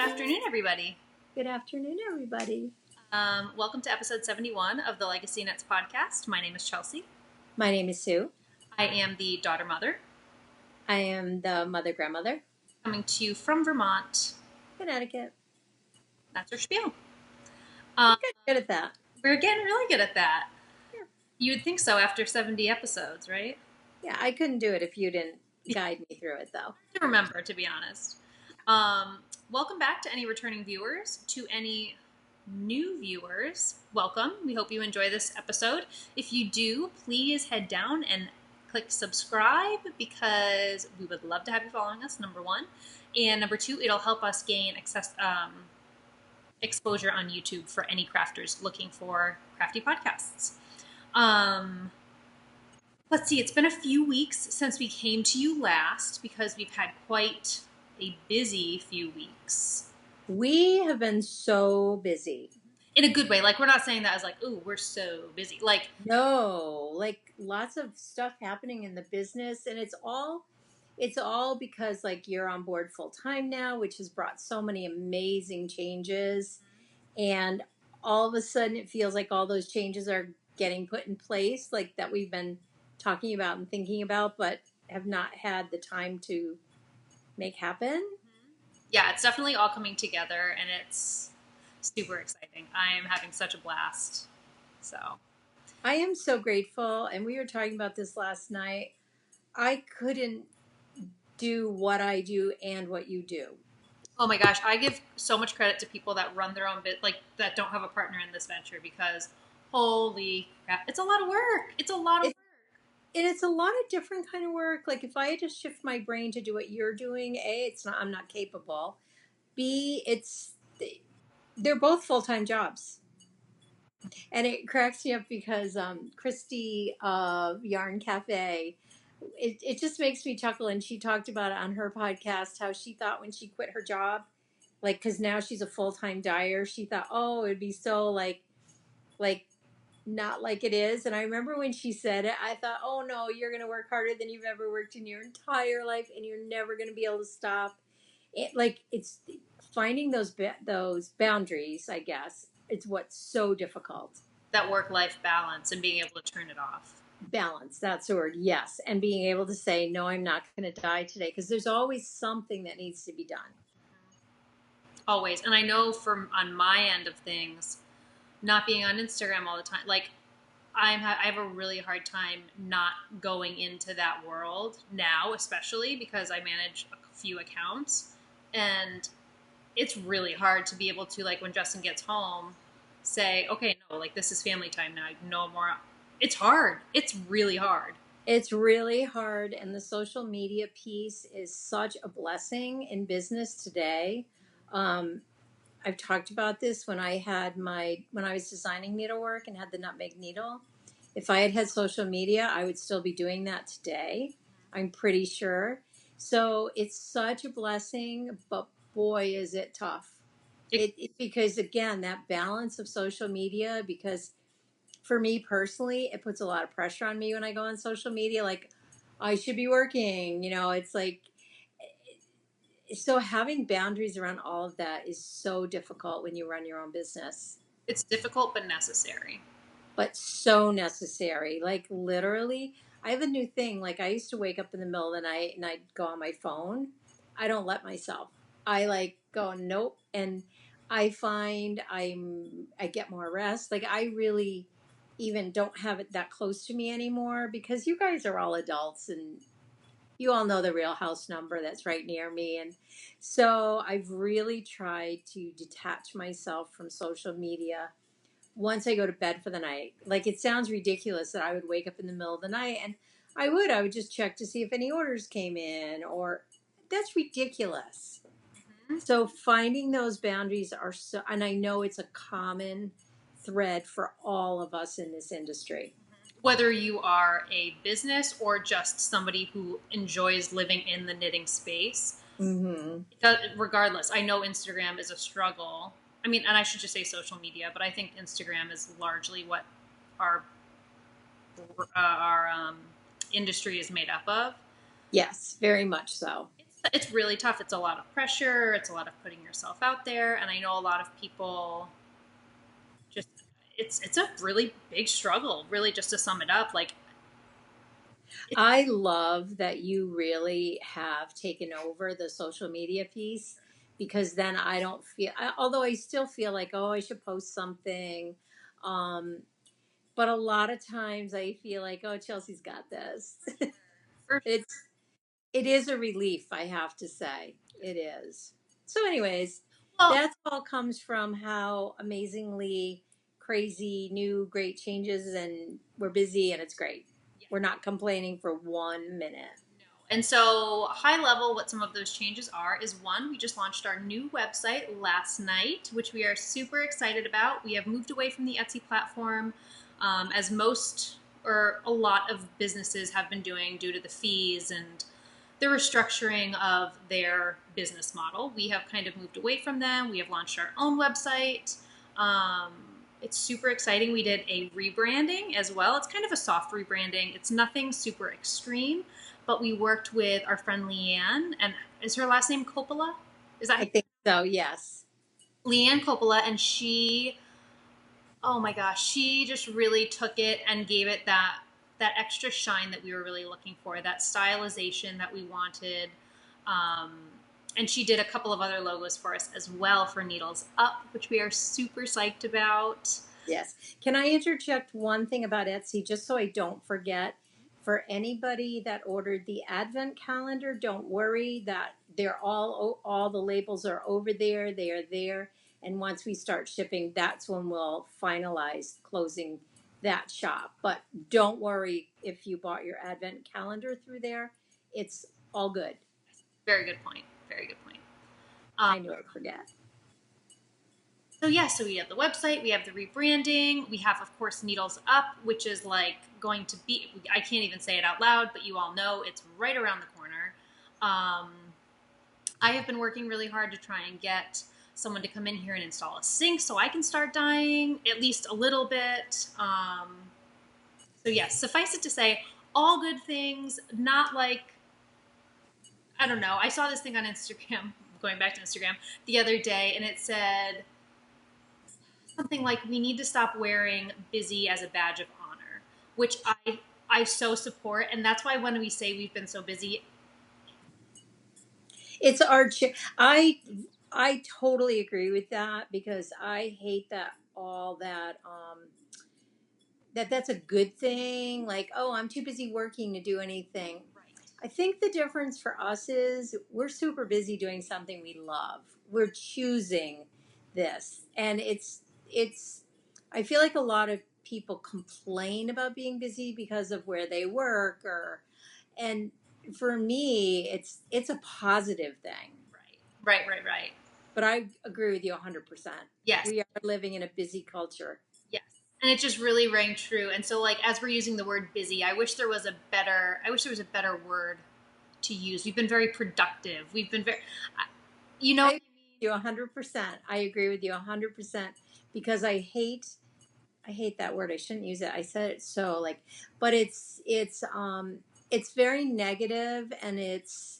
afternoon, everybody. Good afternoon, everybody. Welcome to episode 71 of the LegacyKnitz podcast. My name is Chelsea. My name is Sue. I am the daughter mother. I am the mother grandmother. Coming to you from Vermont, Connecticut. That's our spiel. Good at that. We're getting really good at that. Yeah. You would think so after 70 episodes, right? Yeah, I couldn't do it if you didn't guide me through it, though. I remember, to be honest. Welcome back to any returning viewers. To any new viewers, welcome. We hope you enjoy this episode. If you do, please head down and click subscribe because we would love to have you following us, number one. And number two, it'll help us gain exposure on YouTube for any crafters looking for crafty podcasts. Let's see, it's been a few weeks since we came to you last because we've had quite a busy few weeks. We have been so busy. In a good way. Like, we're not saying that as like, ooh, we're so busy. Like, no, like lots of stuff happening in the business. And it's all because like you're on board full time now, which has brought so many amazing changes. And all of a sudden it feels like all those changes are getting put in place, like that we've been talking about and thinking about, but have not had the time to make happen. Yeah, it's definitely all coming together and it's super exciting. I am having such a blast. So I am so grateful. And we were talking about this last night. I couldn't do what I do and what you do. Oh my gosh, I give so much credit to people that run their own bit, like that don't have a partner in this venture because holy crap, it's a lot of work. It's a lot of work. And it's a lot of different kind of work. Like if I had to shift my brain to do what you're doing, I'm not capable. B, they're both full-time jobs. And it cracks me up because Christy of Yarn Cafe, it just makes me chuckle. And she talked about it on her podcast, how she thought when she quit her job, like, because now she's a full-time dyer, she thought, oh, it'd be so like not like it is. And I remember when she said it, I thought, oh no, you're going to work harder than you've ever worked in your entire life. And you're never going to be able to stop it. Like it's finding those boundaries, I guess. It's what's so difficult. That work-life balance and being able to turn it off. Balance, that's the word, yes. And being able to say, no, I'm not going to die today. Because there's always something that needs to be done. Always. And I know on my end of things, not being on Instagram all the time, like I have a really hard time not going into that world now, especially because I manage a few accounts. And it's really hard to be able to, like, when Justin gets home, say, okay, no, like, this is family time now. No more. It's hard. It's really hard. It's really hard. And the social media piece is such a blessing in business today. I've talked about this when I was designing needlework and had the nutmeg needle. If I had had social media, I would still be doing that today. I'm pretty sure. So it's such a blessing, but boy, is it tough. Because again, that balance of social media, because for me personally, it puts a lot of pressure on me when I go on social media. Like I should be working, it's like, so having boundaries around all of that is so difficult when you run your own business. It's difficult, but necessary. But so necessary. Like literally, I have a new thing. Like I used to wake up in the middle of the night and I'd go on my phone. I don't let myself. I like go, nope. And I find I get more rest. Like I really even don't have it that close to me anymore because you guys are all adults and you all know the Real House number that's right near me. And so I've really tried to detach myself from social media once I go to bed for the night. Like it sounds ridiculous that I would wake up in the middle of the night and I would just check to see if any orders came in, or that's ridiculous. Mm-hmm. So finding those boundaries are so, and I know it's a common thread for all of us in this industry. Whether you are a business or just somebody who enjoys living in the knitting space, regardless, I know Instagram is a struggle. I mean, and I should just say social media, but I think Instagram is largely what our industry is made up of. Yes, very much so. It's really tough. It's a lot of pressure. It's a lot of putting yourself out there. And I know a lot of people just, it's a really big struggle, really, just to sum it up. Like, it's I love that you really have taken over the social media piece because then I don't feel, although I still feel like, oh, I should post something. Um, but a lot of times I feel like, oh, Chelsea's got this. for, it's, it is a relief, I have to say. It is. So, anyways, well, that all comes from how amazingly crazy, new, great changes, and we're busy and it's great. yeah, We're not complaining for 1 minute. no. And so, high level, what some of those changes are is one, we just launched our new website last night, which we are super excited about. We have moved away from the Etsy platform, as most or a lot of businesses have been doing due to the fees and the restructuring of their business model. We have kind of moved away from them. We have launched our own website. Um, it's super exciting. We did a rebranding as well. It's kind of a soft rebranding. It's nothing super extreme, but we worked with our friend Leanne, and is her last name Coppola? Is that I think so, yes. Leanne Coppola? And she, oh my gosh, she just really took it and gave it that extra shine that we were really looking for, that stylization that we wanted. Um, and she did a couple of other logos for us as well for Needles Up, which we are super psyched about. Yes. Can I interject one thing about Etsy just so I don't forget? For anybody that ordered the advent calendar, don't worry that they're all the labels are over there. They are there. And once we start shipping, that's when we'll finalize closing that shop. But don't worry if you bought your advent calendar through there. It's all good. Very good point. Very good point. Um, I knew I'd forget. so yeah, so we have the website, we have the rebranding, we have of course Needles Up, which is like going to be, I can't even say it out loud, but you all know it's right around the corner. Um, I have been working really hard to try and get someone to come in here and install a sink so I can start dyeing at least a little bit. So yes, suffice it to say, all good things, not like, I don't know. I saw this thing on Instagram, going back to Instagram the other day, and it said something like, we need to stop wearing busy as a badge of honor, which I so support. And that's why when we say we've been so busy, It's our I totally agree with that because I hate that all that that's a good thing, like, oh, I'm too busy working to do anything. right, I think the difference for us is we're super busy doing something we love. We're choosing this, and it's I feel like a lot of people complain about being busy because of where they work, or and for me it's a positive thing. right. But I agree with you 100%. Yes, We are living in a busy culture. yes. And it just really rang true. And so like, as we're using the word busy, I wish there was a better word to use. We've been very productive. We've been very, you know I what agree I mean? with you 100%. I agree with you 100% because I hate that word. I shouldn't use it. I said it so like, but it's very negative, and it's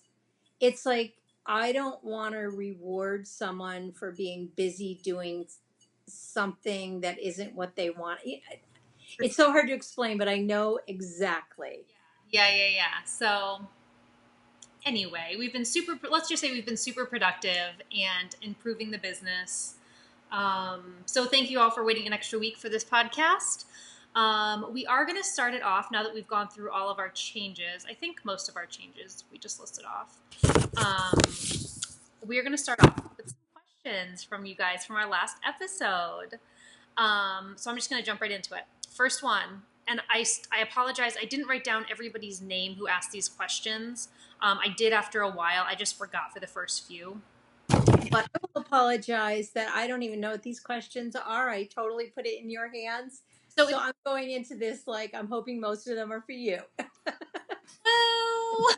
like I don't want to reward someone for being busy doing something that isn't what they want. It's so hard to explain, but I know exactly. Yeah. So anyway, let's just say we've been super productive and improving the business. So thank you all for waiting an extra week for this podcast. We are going to start it off now that we've gone through all of our changes. I think most of our changes we just listed off. Um, we are going to start off with some questions from you guys from our last episode. So I'm just going to jump right into it. First one, and I apologize. I didn't write down everybody's name who asked these questions. I did after a while. I just forgot for the first few. But I will apologize that I don't even know what these questions are. I totally put it in your hands. So So I'm going into this like I'm hoping most of them are for you. well,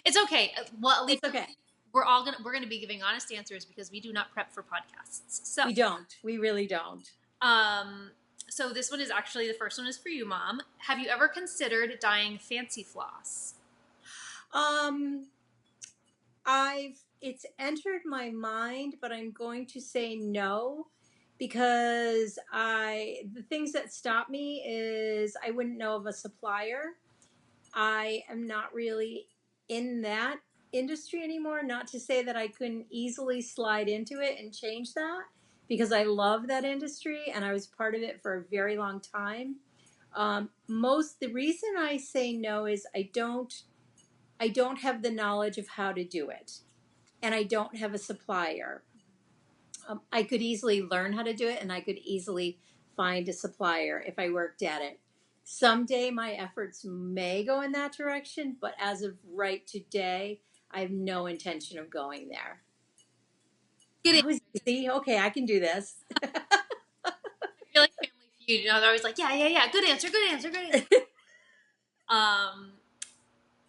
it's okay. Well, at least It's okay. we're gonna be giving honest answers because we do not prep for podcasts. So, We don't. We really don't. um, so this one is actually the first one is for you, Mom. Have you ever considered dyeing fancy floss? Um, It's entered my mind, but I'm going to say no because the things that stop me is I wouldn't know of a supplier. I am not really in that industry anymore. Not to say that I couldn't easily slide into it and change that because I love that industry and I was part of it for a very long time. The reason I say no is I don't have the knowledge of how to do it, and I don't have a supplier. I could easily learn how to do it, and I could easily find a supplier if I worked at it. Someday my efforts may go in that direction, but as of right today, I have no intention of going there. Get That was easy. Okay, I can do this. You're like Family Feud. You know, they're always like, yeah, yeah, yeah. Good answer. Good answer. Good answer. um,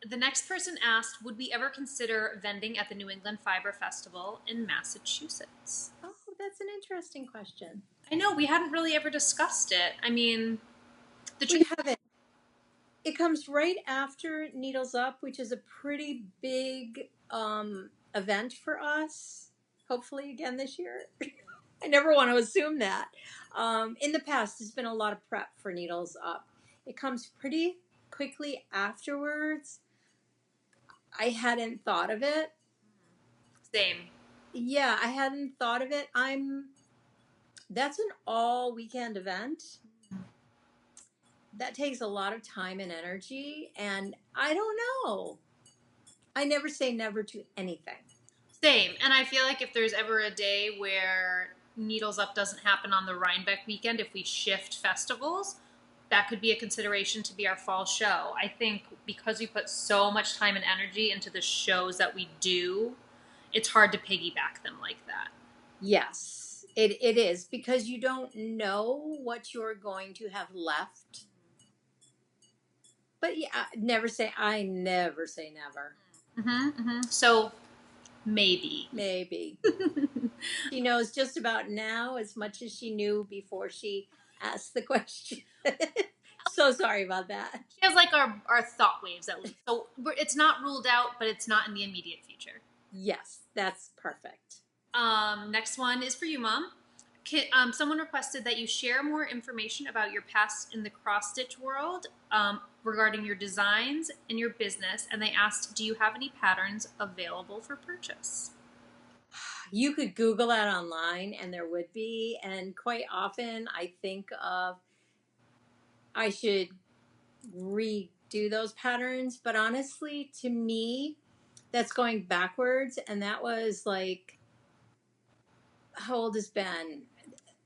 the next person asked, would we ever consider vending at the New England Fiber Festival in Massachusetts? Oh, that's an interesting question. I know we hadn't really ever discussed it. I mean, We haven't. It comes right after Needles Up, which is a pretty big event for us. Hopefully, again this year. I never want to assume that. In the past, there's been a lot of prep for Needles Up. It comes pretty quickly afterwards. I hadn't thought of it. same. Yeah, I hadn't thought of it. That's an all weekend event. That takes a lot of time and energy, and I don't know. I never say never to anything. Same. And I feel like if there's ever a day where Needles Up doesn't happen on the Rhinebeck weekend, if we shift festivals, that could be a consideration to be our fall show. I think because we put so much time and energy into the shows that we do, it's hard to piggyback them like that. Yes, it is because you don't know what you're going to have left. But yeah, I never say never. So maybe. Maybe. She knows just about now as much as she knew before she asked the question. So sorry about that. She has like our thought waves at least. So it's not ruled out, but it's not in the immediate future. Yes, that's perfect. Next one is for you, Mom. Someone requested that you share more information about your past in the cross-stitch world regarding your designs and your business, and they asked, do you have any patterns available for purchase? You could Google that online and there would be, and quite often I think of I should redo those patterns, but honestly, to me, that's going backwards, and that was like, how old has Ben?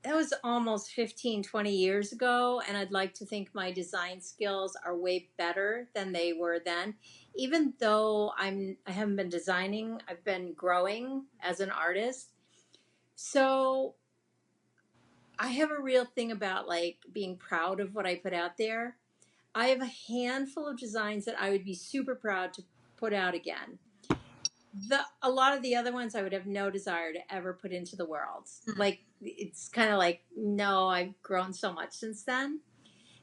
That was almost 15, 20 years ago, and I'd like to think my design skills are way better than they were then. Even though I haven't been designing, I've been growing as an artist. So I have a real thing about like being proud of what I put out there. I have a handful of designs that I would be super proud to put out again. A lot of the other ones I would have no desire to ever put into the world. Like it's kind of like no, I've grown so much since then.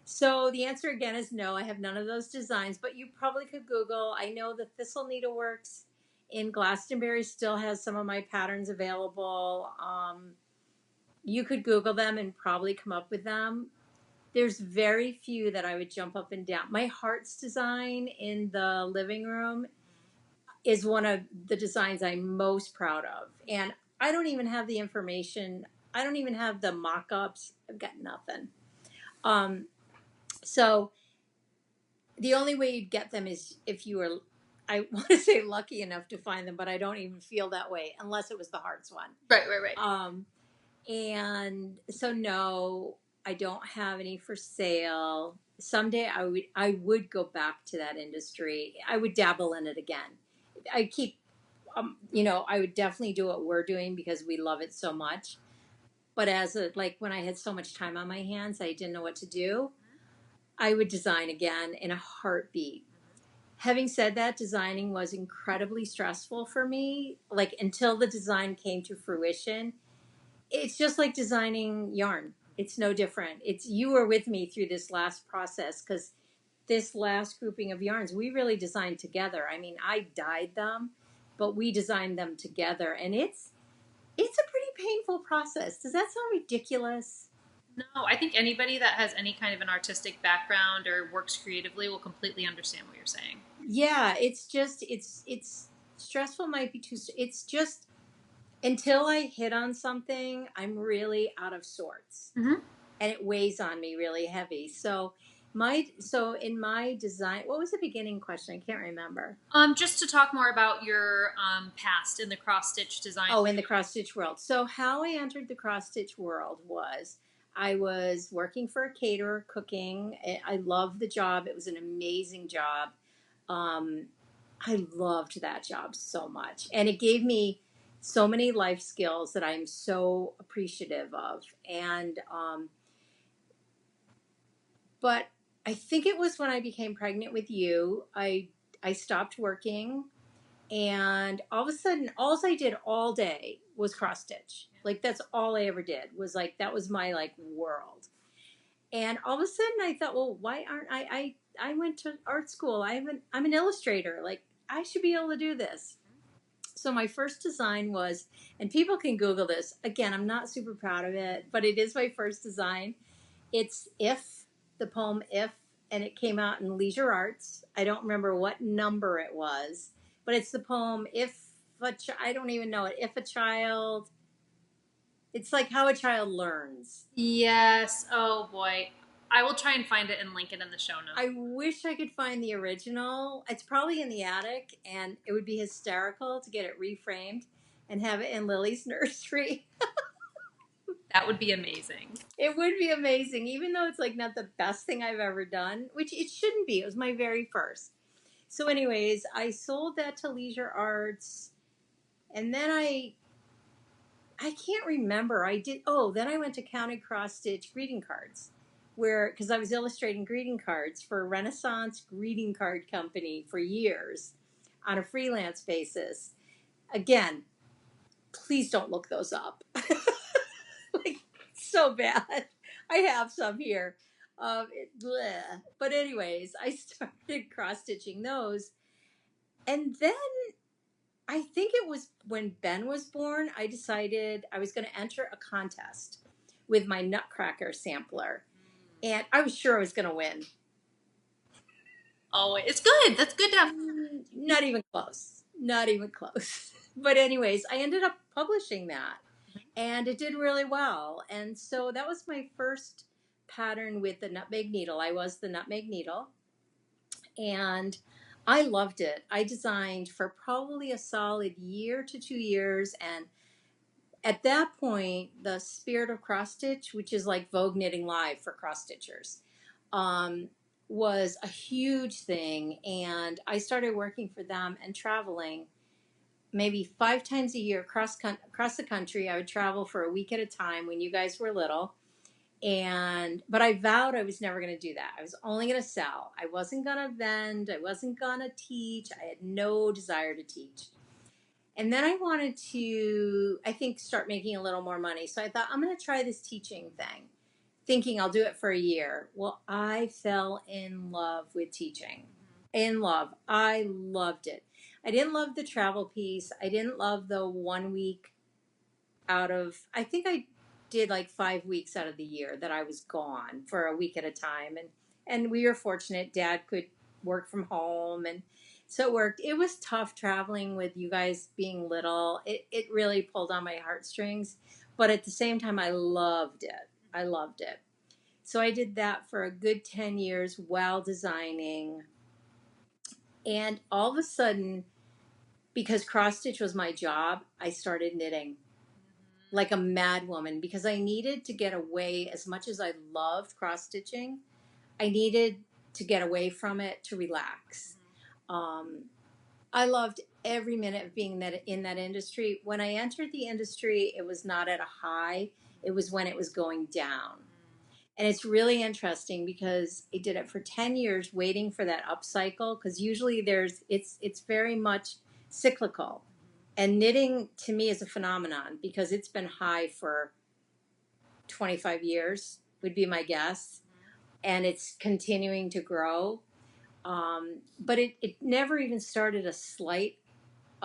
So the answer again is no, I have none of those designs, but you probably could Google. I know the Thistle Needleworks in Glastonbury still has some of my patterns available. You could Google them and probably come up with them. There's very few that I would jump up and down. My heart's design in the living room is one of the designs I'm most proud of. And I don't even have the information. I don't even have the mock-ups. I've got nothing. So the only way you'd get them is if you were, I want to say lucky enough to find them, but I don't even feel that way unless it was the hearts one. Right. And so no, I don't have any for sale. Someday I would go back to that industry. I would dabble in it again. I keep, I would definitely do what we're doing because we love it so much. But like when I had so much time on my hands, I didn't know what to do. I would design again in a heartbeat. Having said that, designing was incredibly stressful for me. Like until the design came to fruition, it's just like designing yarn. It's no different. You were with me through this last process because this last grouping of yarns, we really designed together. I mean, I dyed them. but we designed them together, and it's a pretty painful process. Does that sound ridiculous? No, I think anybody that has any kind of an artistic background or works creatively will completely understand what you're saying. Yeah, it's just it's stressful might be too it's just until I hit on something, I'm really out of sorts. Mm-hmm. And it weighs on me really heavy. So in my design, what was the beginning question? I can't remember. Just to talk more about your past in the cross stitch design. Oh, in the cross stitch world. So how I entered the cross stitch world was I was working for a caterer, cooking. I loved the job. It was an amazing job. Um, I loved that job so much, and it gave me so many life skills that I'm so appreciative of. And but I think it was when I became pregnant with you, I stopped working, and all of a sudden, all I did all day was cross stitch. Like that's all I ever did was like that was my like world. And all of a sudden, I thought, well, why aren't I went to art school. I'm an illustrator. Like I should be able to do this. So my first design was, and people can Google this. Again, I'm not super proud of it, but it is my first design. It's If, the poem If, and it came out in Leisure Arts. I don't remember what number it was, but it's the poem I don't even know it. If a child, it's like how a child learns. Yes. Oh boy. I will try and find it and link it in the show notes. I wish I could find the original. It's probably in the attic, and it would be hysterical to get it reframed and have it in Lily's nursery. That would be amazing. It would be amazing, even though it's like not the best thing I've ever done, which it shouldn't be. It was my very first. So, anyways, I sold that to Leisure Arts, and then I can't remember. I did. Oh, then I went to Counted Cross Stitch greeting cards, where because I was illustrating greeting cards for Renaissance Greeting Card Company for years on a freelance basis. Again, please don't look those up. Like so bad. I have some here. But anyways, I started cross stitching those, and then I think it was when Ben was born, I decided I was going to enter a contest with my Nutcracker sampler. And I was sure I was going to win. Oh, it's good. That's good to have. Not even close. Not even close. But, anyways, I ended up publishing that. And it did really well. And so that was my first pattern with the nutmeg needle. I was the nutmeg needle. And I loved it. I designed for probably a solid year to 2 years. And at that point, the Spirit of Cross Stitch, which is like Vogue Knitting Live for cross stitchers, was a huge thing. And I started working for them and traveling maybe 5 times a year across the country. I would travel for a week at a time when you guys were little. But I vowed I was never going to do that. I was only going to sell. I wasn't going to vend. I wasn't going to teach. I had no desire to teach. And then I wanted to, I think, start making a little more money. So I thought, I'm going to try this teaching thing, thinking I'll do it for a year. Well, I fell in love with teaching. In love. I loved it. I didn't love the travel piece. I didn't love the 1 week I think I did like 5 weeks out of the year that I was gone for a week at a time. And we were fortunate. Dad could work from home, and so it worked. It was tough traveling with you guys being little. It really pulled on my heartstrings, but at the same time, I loved it. I loved it. So I did that for a good 10 years while designing. And all of a sudden, because cross stitch was my job, I started knitting like a mad woman because I needed to get away. As much as I loved cross stitching, I needed to get away from it to relax. I loved every minute of being in that industry. When I entered the industry, it was not at a high. It was when it was going down. And it's really interesting because I did it for 10 years waiting for that upcycle, because usually it's very much cyclical. And knitting to me is a phenomenon because it's been high for 25 years would be my guess. And it's continuing to grow. But it never even started a slight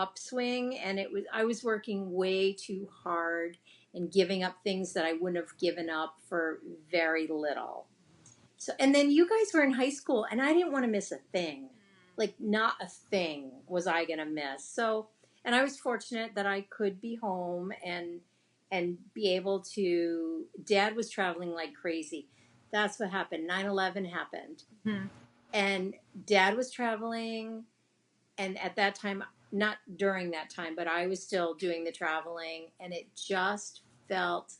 upswing, and I was working way too hard and giving up things that I wouldn't have given up for very little. So, and then you guys were in high school, and I didn't want to miss a thing. Like, not a thing was I going to miss. So, and I was fortunate that I could be home and be able to. Dad was traveling like crazy. That's what happened. 9/11 happened. Mm-hmm. And Dad was traveling, and at that time, not during that time, but I was still doing the traveling, and it just felt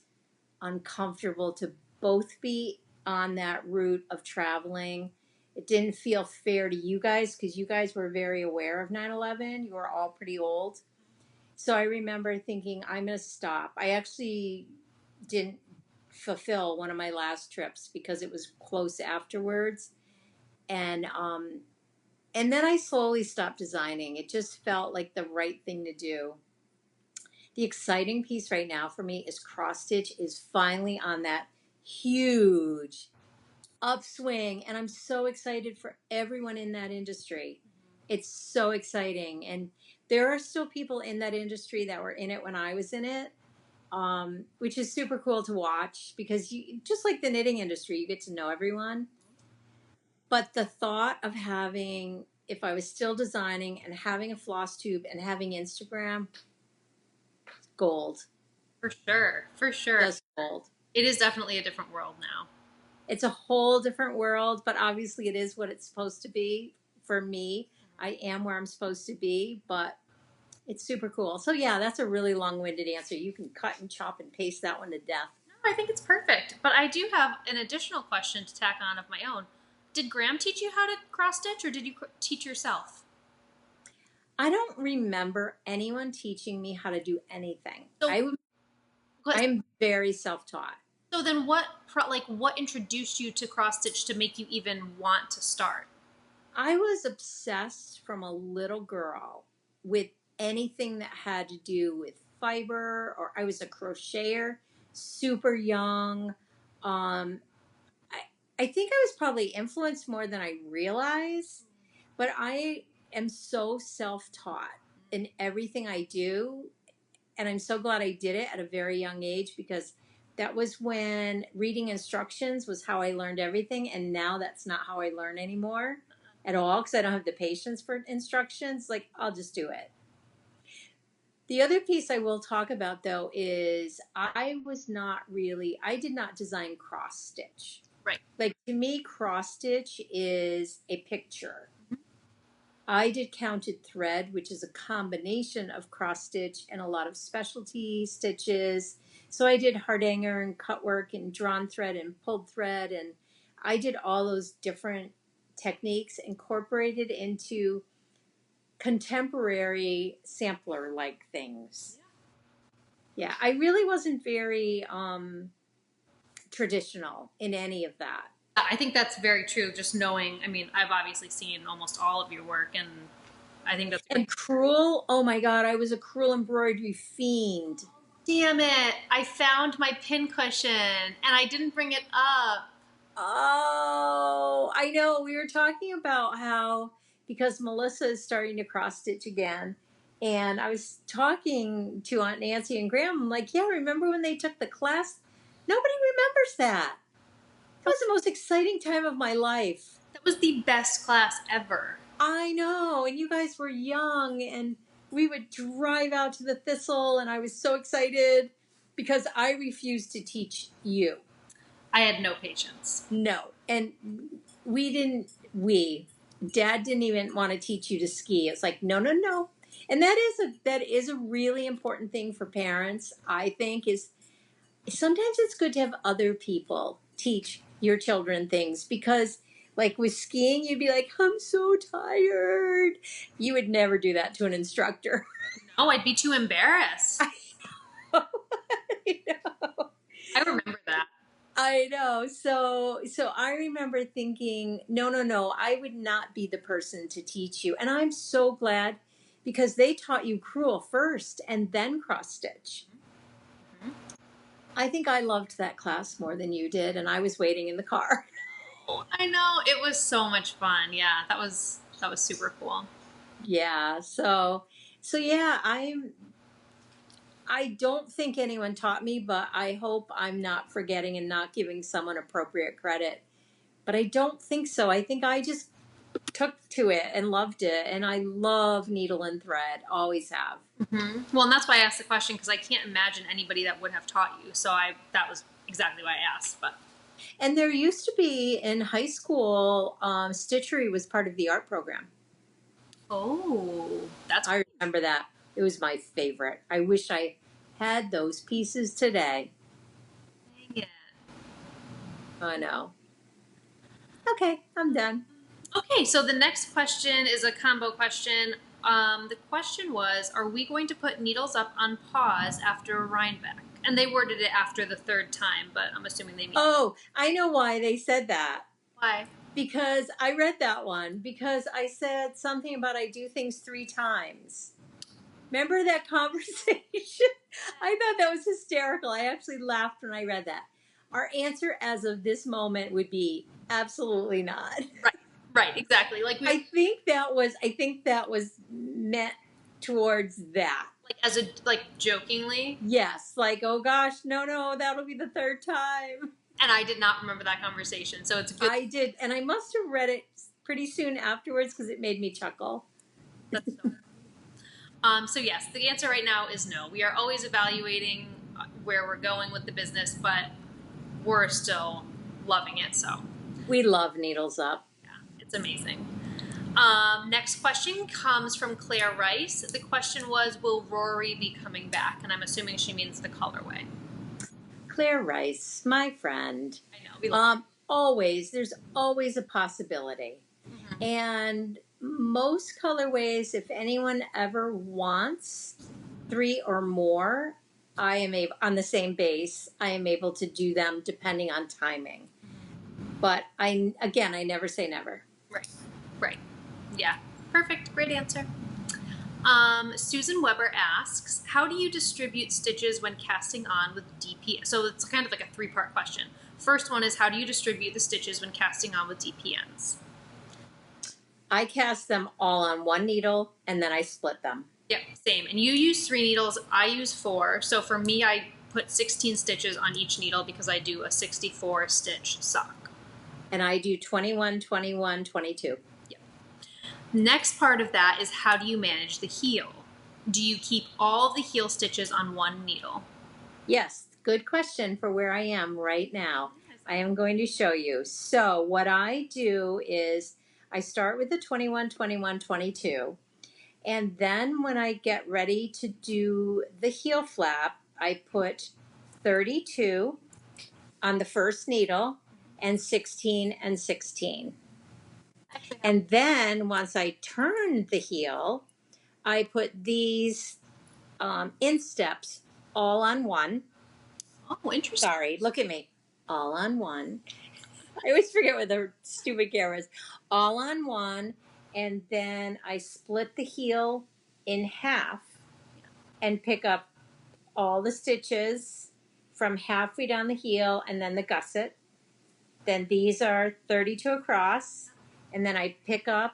uncomfortable to both be on that route of traveling. It didn't feel fair to you guys because you guys were very aware of 9/11. You were all pretty old. So I remember thinking, I'm going to stop. I actually didn't fulfill one of my last trips because it was close afterwards. And then I slowly stopped designing. It just felt like the right thing to do. The exciting piece right now for me is cross stitch is finally on that huge upswing, and I'm so excited for everyone in that industry. It's so exciting, and there are still people in that industry that were in it when I was in it, which is super cool to watch because you just like the knitting industry, you get to know everyone. But the thought of having, if I was still designing and having a floss tube and having Instagram, gold. For sure. For sure. Just gold. It is definitely a different world now. It's a whole different world, but obviously it is what it's supposed to be for me. I am where I'm supposed to be, but it's super cool. So yeah, that's a really long-winded answer. You can cut and chop and paste that one to death. No, I think it's perfect. But I do have an additional question to tack on of my own. Did Graham teach you how to cross stitch, or did you teach yourself? I don't remember anyone teaching me how to do anything. So, I'm very self-taught. So then what introduced you to cross stitch to make you even want to start? I was obsessed from a little girl with anything that had to do with fiber, or I was a crocheter, super young. I think I was probably influenced more than I realized, but I am so self-taught in everything I do, and I'm so glad I did it at a very young age because that was when reading instructions was how I learned everything, and now that's not how I learn anymore at all because I don't have the patience for instructions. Like, I'll just do it. The other piece I will talk about, though, is I did not design cross stitch. Right. Like, to me, cross stitch is a picture. I did counted thread, which is a combination of cross stitch and a lot of specialty stitches. So I did hardanger and cut work and drawn thread and pulled thread, and I did all those different techniques incorporated into contemporary sampler-like things. Yeah, I really wasn't very traditional in any of that. I think that's very true. Just knowing, I mean, I've obviously seen almost all of your work, and I think that's and crewel. Oh my God, I was a crewel embroidery fiend. Damn it! I found my pincushion, and I didn't bring it up. Oh, I know. We were talking about how because Melissa is starting to cross stitch again, and I was talking to Aunt Nancy and Graham. I'm like, yeah, remember when they took the class? Nobody remembers that. That was the most exciting time of my life. That was the best class ever. I know. And you guys were young, and we would drive out to the Thistle, and I was so excited because I refused to teach you. I had no patience. No. And Dad didn't even want to teach you to ski. It's like, no, no, no. And that is a really important thing for parents, I think, is sometimes it's good to have other people teach your children things because, like with skiing, you'd be like, I'm so tired. You would never do that to an instructor. No, I'd be too embarrassed. I know. I remember that. I know. So I remember thinking, no, I would not be the person to teach you. And I'm so glad because they taught you crewel first and then cross stitch. Mm-hmm. I think I loved that class more than you did, and I was waiting in the car. I know. It was so much fun. Yeah, that was super cool. Yeah. So, So yeah, I don't think anyone taught me, but I hope I'm not forgetting and not giving someone appropriate credit. But I don't think so. I think I just took to it and loved it, and I love needle and thread. Always have. Well, and that's why I asked the question, because I can't imagine anybody that would have taught you. So that was exactly why I asked. But And there used to be in high school, stitchery was part of the art program. oh, that's I remember that. It was my favorite. I wish I had those pieces today. dang it. I know. Okay, I'm done. Okay, so the next question is a combo question. The question was, are we going to put needles up on pause after Rhinebeck? And they worded it after the third time, but I'm assuming they mean. Oh, I know why they said that. Why? Because I read that one. Because I said something about I do things 3 times. Remember that conversation? I thought that was hysterical. I actually laughed when I read that. Our answer as of this moment would be absolutely not. Right, exactly. Like I think that was meant towards that. like as a like jokingly. Yes, like oh gosh, no, that'll be the 3rd time. And I did not remember that conversation, so it's good. I did, and I must have read it pretty soon afterwards because it made me chuckle. That's so. So yes, the answer right now is no. We are always evaluating where we're going with the business, but we're still loving it. So We love needles up. yeah, it's amazing. Next question comes from Claire Rice. The question was, will Rory be coming back? And I'm assuming she means the colorway. Claire Rice, my friend. I know. We love Always, there's always a possibility. Mhm. And most colorways, if anyone ever wants 3 or more, I am able, on the same base, I am able to do them depending on timing. But I never say never. Right. Yeah. Perfect. Great answer. Susan Weber asks, how do you distribute stitches when casting on with DP? So it's kind of like a 3-part question. First one is, how do you distribute the stitches when casting on with DPNs? I cast them all on one needle and then I split them. Yep, same. And you use 3 needles. I use 4. So for me, I put 16 stitches on each needle because I do a 64 stitch sock. And I do 21, 21, 22. Yep. Next part of that is, how do you manage the heel? Do you keep all of the heel stitches on one needle? Yes, good question for where I am right now. I am going to show you. So what I do is I start with the 21, 21, 22. And then when I get ready to do the heel flap, I put 32 on the first needle and 16 and 16. And then once I turn the heel, I put these insteps all on one. Oh, interesting. Sorry, look at me. All on one. I always forget what the stupid camera is. All on one. And then I split the heel in half and pick up all the stitches from halfway down the heel and then the gusset. Then these are 32 across. And then I pick up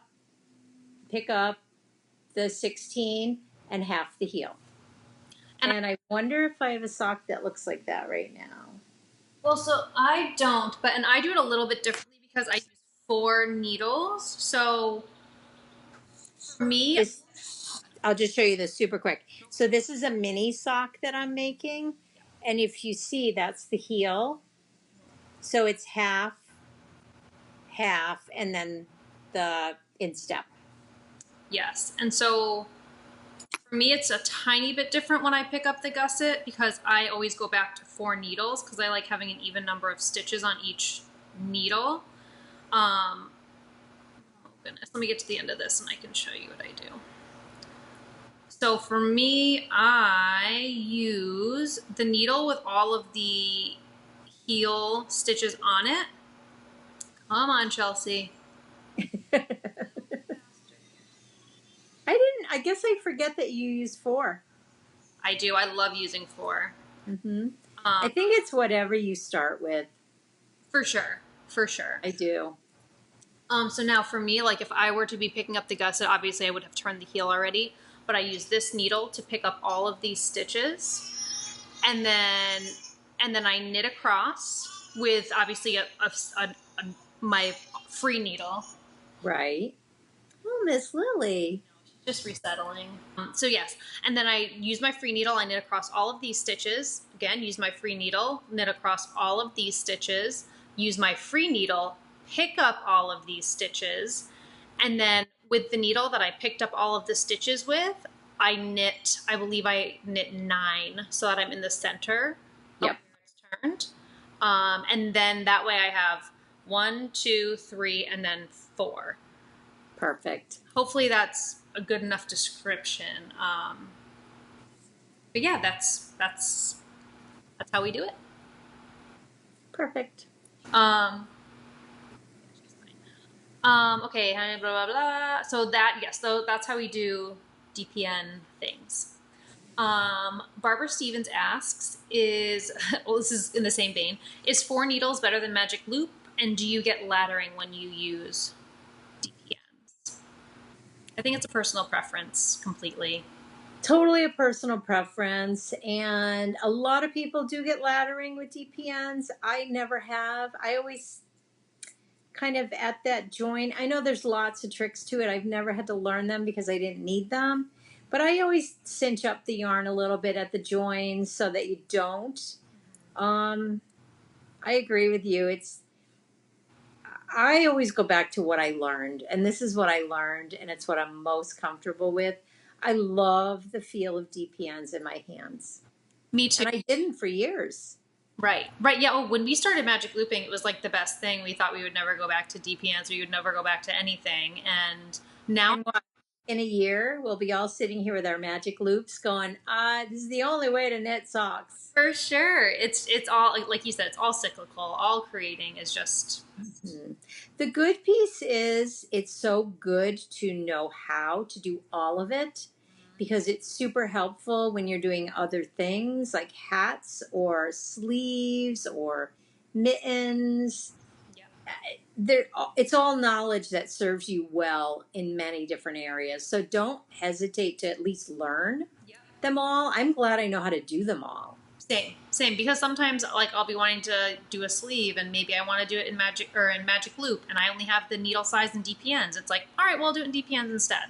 the 16 and half the heel. And I wonder if I have a sock that looks like that right now. Well, so I don't, and I do it a little bit differently because I use 4 needles. So for me, I'll just show you this super quick. So this is a mini sock that I'm making. And if you see, that's the heel. So it's half, and then the instep. yes. And so for me, it's a tiny bit different when I pick up the gusset because I always go back to 4 needles because I like having an even number of stitches on each needle. Oh goodness, let me get to the end of this and I can show you what I do. So for me, I use the needle with all of the heel stitches on it. Come on, Chelsea. I guess I forget that you use 4. I do. I love using 4. Mm-hmm. I think it's whatever you start with. For sure. For sure. I do. So now for me, like if I were to be picking up the gusset, obviously I would have turned the heel already. but I use this needle to pick up all of these stitches. And then I knit across with obviously my free needle. Right. Oh, Miss Lily. Just resettling. So yes, and then I use my free needle. I knit across all of these stitches. Again, use my free needle, knit across all of these stitches. Use my free needle, pick up all of these stitches, and then with the needle that I picked up all of the stitches with, I believe I knit 9 so that I'm in the center. Yep. Of where it's turned. And then that way I have 1, 2, 3, and then 4. Perfect. Hopefully that's a good enough description. But yeah, that's how we do it. Perfect. Okay, blah blah blah. So that's how we do DPN things. Barbara Stevens asks, well, this is in the same vein, is 4 needles better than magic loop? And do you get laddering when you use DPNs? I think it's a personal preference completely. Totally a personal preference. And a lot of people do get laddering with DPNs. I never have. I always kind of at that join. I know there's lots of tricks to it. I've never had to learn them because I didn't need them. But I always cinch up the yarn a little bit at the joins so that you don't. I agree with you. I always go back to what I learned, and this is what I learned, and it's what I'm most comfortable with. I love the feel of DPNs in my hands. Me too. And I didn't for years. Right. Yeah. Oh, when we started magic looping, it was like the best thing. We thought we would never go back to DPNs. We would never go back to anything. And now, in a year, we'll be all sitting here with our magic loops going, this is the only way to knit socks. For sure. It's all, like you said, it's all cyclical. All creating is just... Mm-hmm. The good piece is it's so good to know how to do all of it, because it's super helpful when you're doing other things like hats or sleeves or mittens. Yeah. It's all knowledge that serves you well in many different areas. So don't hesitate to at least learn them all. I'm glad I know how to do them all. Same, because sometimes like I'll be wanting to do a sleeve and maybe I want to do it in magic loop and I only have the needle size in DPNs. It's like, all right, well, I'll do it in DPNs instead.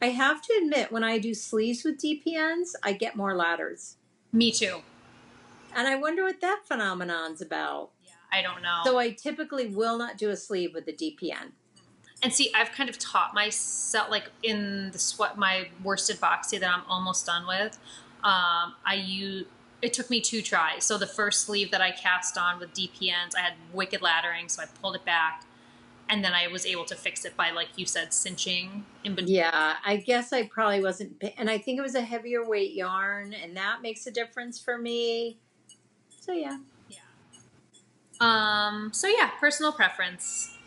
I have to admit, when I do sleeves with DPNs, I get more ladders. Me too. And I wonder what that phenomenon's about. Yeah, I don't know. So I typically will not do a sleeve with the DPN. And see, I've kind of taught myself, like in my worsted boxy that I'm almost done with, it took me 2 tries. So the first sleeve that I cast on with DPNs, I had wicked laddering, so I pulled it back. And then I was able to fix it by, like you said, cinching in between. Yeah, I guess I probably wasn't. And I think it was a heavier weight yarn, and that makes a difference for me. So, yeah. Personal preference.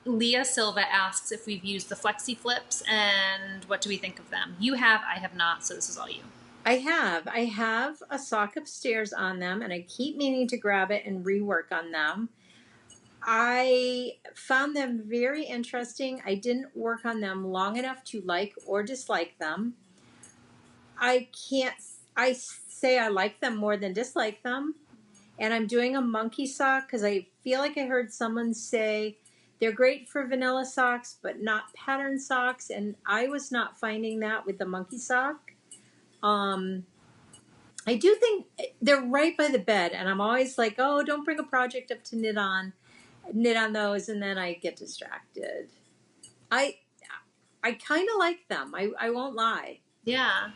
Leah Silva asks if we've used the Flexi Flips, and what do we think of them? You have, I have not, so this is all you. I have a sock upstairs on them, and I keep meaning to grab it and rework on them. I found them very interesting. I didn't work on them long enough to like or dislike them. I say I like them more than dislike them. And I'm doing a monkey sock because I feel like I heard someone say they're great for vanilla socks, but not pattern socks. And I was not finding that with the monkey sock. I do think they're right by the bed. And I'm always like, oh, don't bring a project up to knit on those, and then I get distracted. I kind of like them. I won't lie. Yeah,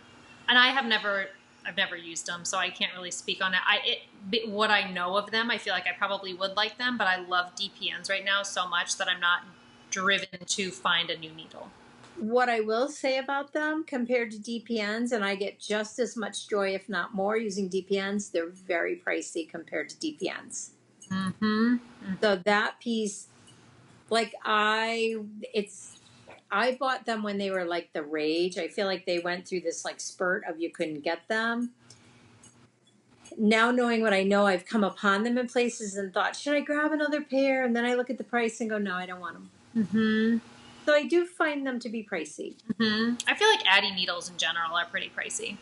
and I've never used them, so I can't really speak on it. What I know of them, I feel like I probably would like them, but I love DPNs right now so much that I'm not driven to find a new needle. What I will say about them compared to DPNs, and I get just as much joy, if not more, using DPNs, they're very pricey compared to DPNs. Mm-hmm. So that piece, like I bought them when they were like the rage. I feel like they went through this like spurt of you couldn't get them. Now knowing what I know, I've come upon them in places and thought, should I grab another pair? And then I look at the price and go, no, I don't want them. Mm-hmm. So I do find them to be pricey. I feel like Addy needles in general are pretty pricey.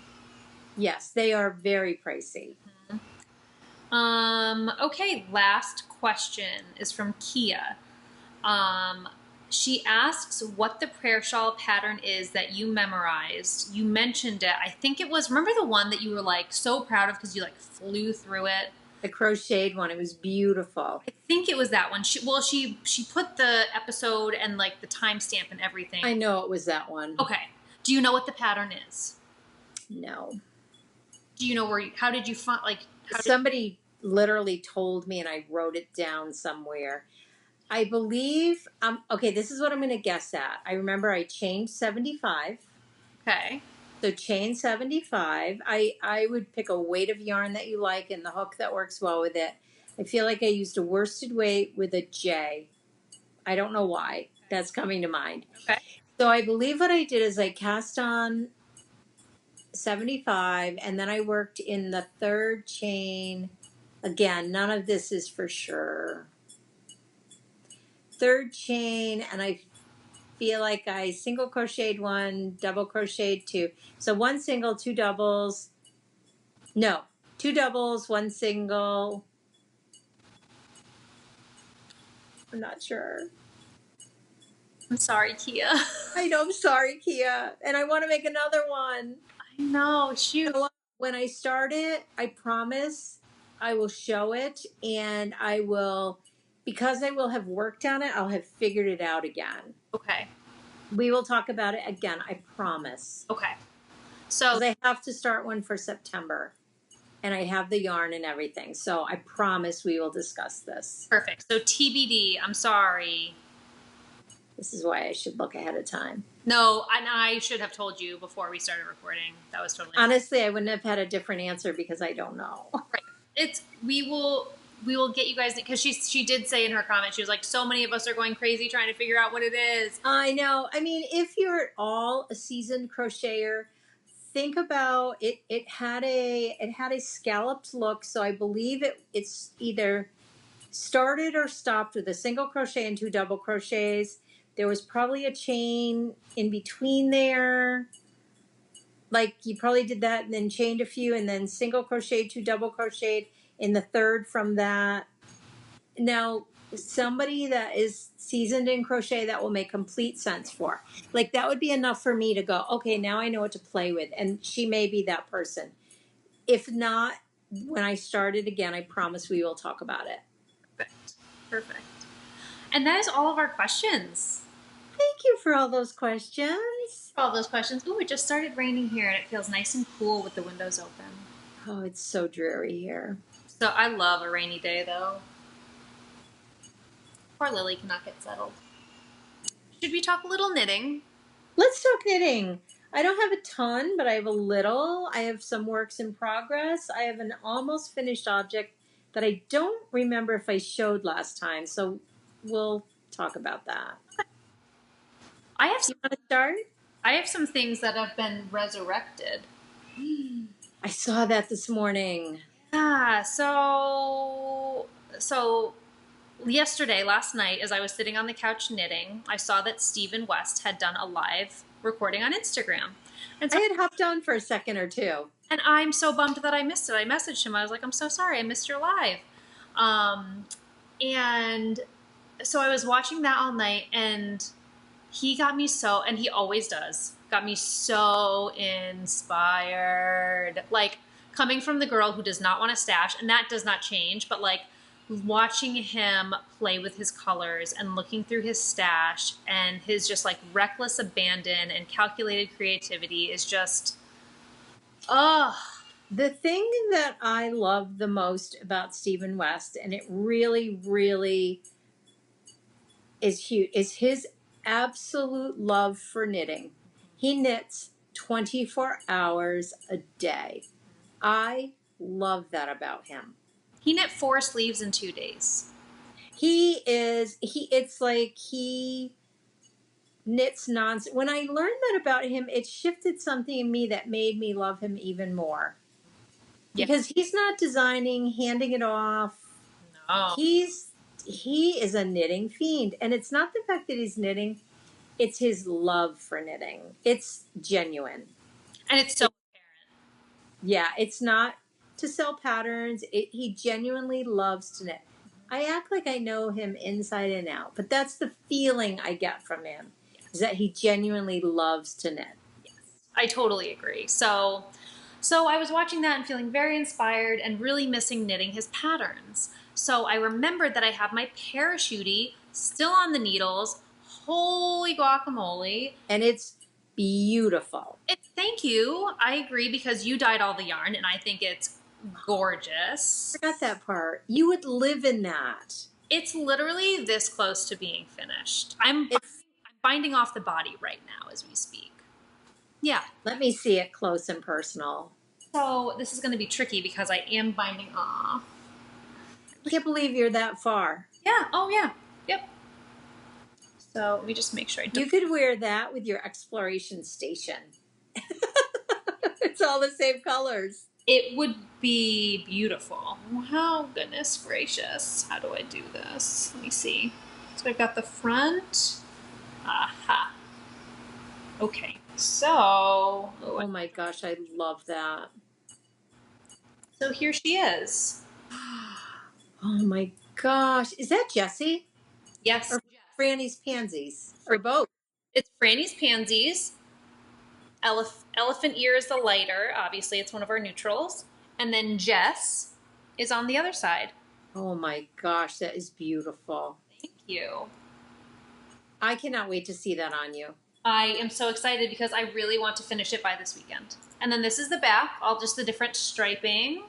Yes, they are very pricey. Okay, last question is from Kia. Um, she asks what the prayer shawl pattern is that you memorized. You mentioned it. I think it was, remember the one that you were like so proud of because you like flew through it? The crocheted one, it was beautiful. I think it was that one. She put the episode and like the timestamp and everything. I know it was that one. Okay. Do you know what the pattern is? No. Do you know how did you find, like, somebody literally told me and I wrote it down somewhere. I believe, okay, this is what I'm going to guess at. I remember I chained 75. Okay. So chain 75. I would pick a weight of yarn that you like and the hook that works well with it. I feel like I used a worsted weight with a J. I don't know why. That's coming to mind. Okay. So I believe what I did is I cast on 75 and then I worked in the third chain. Again, none of this is for sure. Third chain, and I feel like I single crocheted one, double crocheted two. So one single, two doubles. No, two doubles, one single. I'm not sure. I'm sorry, Kia. I know, I'm sorry, Kia. And I want to make another one. I know, shoot. So when I start it, I promise I will show it and I will, because I will have worked on it, I'll have figured it out again. Okay. We will talk about it again, I promise. Okay. So I have to start one for September. And I have the yarn and everything. So I promise we will discuss this. Perfect. So TBD, I'm sorry. This is why I should look ahead of time. No, and I should have told you before we started recording. That was totally honestly, I wouldn't have had a different answer because I don't know. Right. We will get you guys, because she did say in her comment, she was like, so many of us are going crazy trying to figure out what it is. I know. I mean, if you're at all a seasoned crocheter, think about it. It had a scalloped look, so I believe it's either started or stopped with a single crochet and two double crochets. There was probably a chain in between there. Like you probably did that and then chained a few and then single crocheted, two double crocheted in the third from that. Now, somebody that is seasoned in crochet, that will make complete sense for. Like that would be enough for me to go, okay, now I know what to play with. And she may be that person. If not, when I start it again, I promise we will talk about it. Perfect. Perfect. And that is all of our questions. Thank you for all those questions. All those questions. Ooh, it just started raining here and it feels nice and cool with the windows open. Oh, it's so dreary here. So I love a rainy day though. Poor Lily cannot get settled. Should we talk a little knitting? Let's talk knitting. I don't have a ton, but I have a little. I have some works in progress. I have an almost finished object that I don't remember if I showed last time, so we'll talk about that. You want to start? I have some things that have been resurrected. I saw that this morning. Yeah, so yesterday, last night, as I was sitting on the couch knitting, I saw that Stephen West had done a live recording on Instagram. And so I had hopped on for a second or two. And I'm so bummed that I missed it. I messaged him. I was like, I'm so sorry. I missed your live. And so I was watching that all night, and he got me so, and he always does, got me so inspired. Like, coming from the girl who does not want to stash, and that does not change, but like watching him play with his colors and looking through his stash and his just like reckless abandon and calculated creativity is just, The thing that I love the most about Stephen West, and it really, really is huge, is his absolute love for knitting. He knits 24 hours a day. I love that about him. He knit 4 sleeves in 2 days. It's like he knits nonstop. When I learned that about him, it shifted something in me that made me love him even more. Yeah. Because he's not designing, handing it off. No. He is a knitting fiend. And it's not the fact that he's knitting. It's his love for knitting. It's genuine. And it's so Yeah, it's not to sell patterns. He genuinely loves to knit. I act like I know him inside and out, but that's the feeling I get from him, is that he genuinely loves to knit. yes, I totally agree. So I was watching that and feeling very inspired and really missing knitting his patterns. So I remembered that I have my Parachutey still on the needles. Holy guacamole. And it's beautiful. Thank you. I agree because you dyed all the yarn and I think it's gorgeous. I forgot that part. You would live in that. It's literally this close to being finished. I'm binding off the body right now as we speak. Yeah. Let me see it close and personal. So this is going to be tricky because I am binding off. I can't believe you're that far. Yeah. Oh, yeah. Yep. So let me just make sure I don't. You could wear that with your exploration station. It's all the same colors. It would be beautiful. Oh, goodness gracious. How do I do this? Let me see. So I've got the front. Aha. Okay. So. Oh my gosh, I love that. So here she is. Oh my gosh. Is that Jessie? Yes. Or Franny's Pansies? Or both? It's Franny's Pansies. Elephant Ear is the lighter. Obviously, it's one of our neutrals. And then Jess is on the other side. Oh my gosh, that is beautiful. Thank you. I cannot wait to see that on you. I am so excited because I really want to finish it by this weekend. And then this is the back, all just the different striping.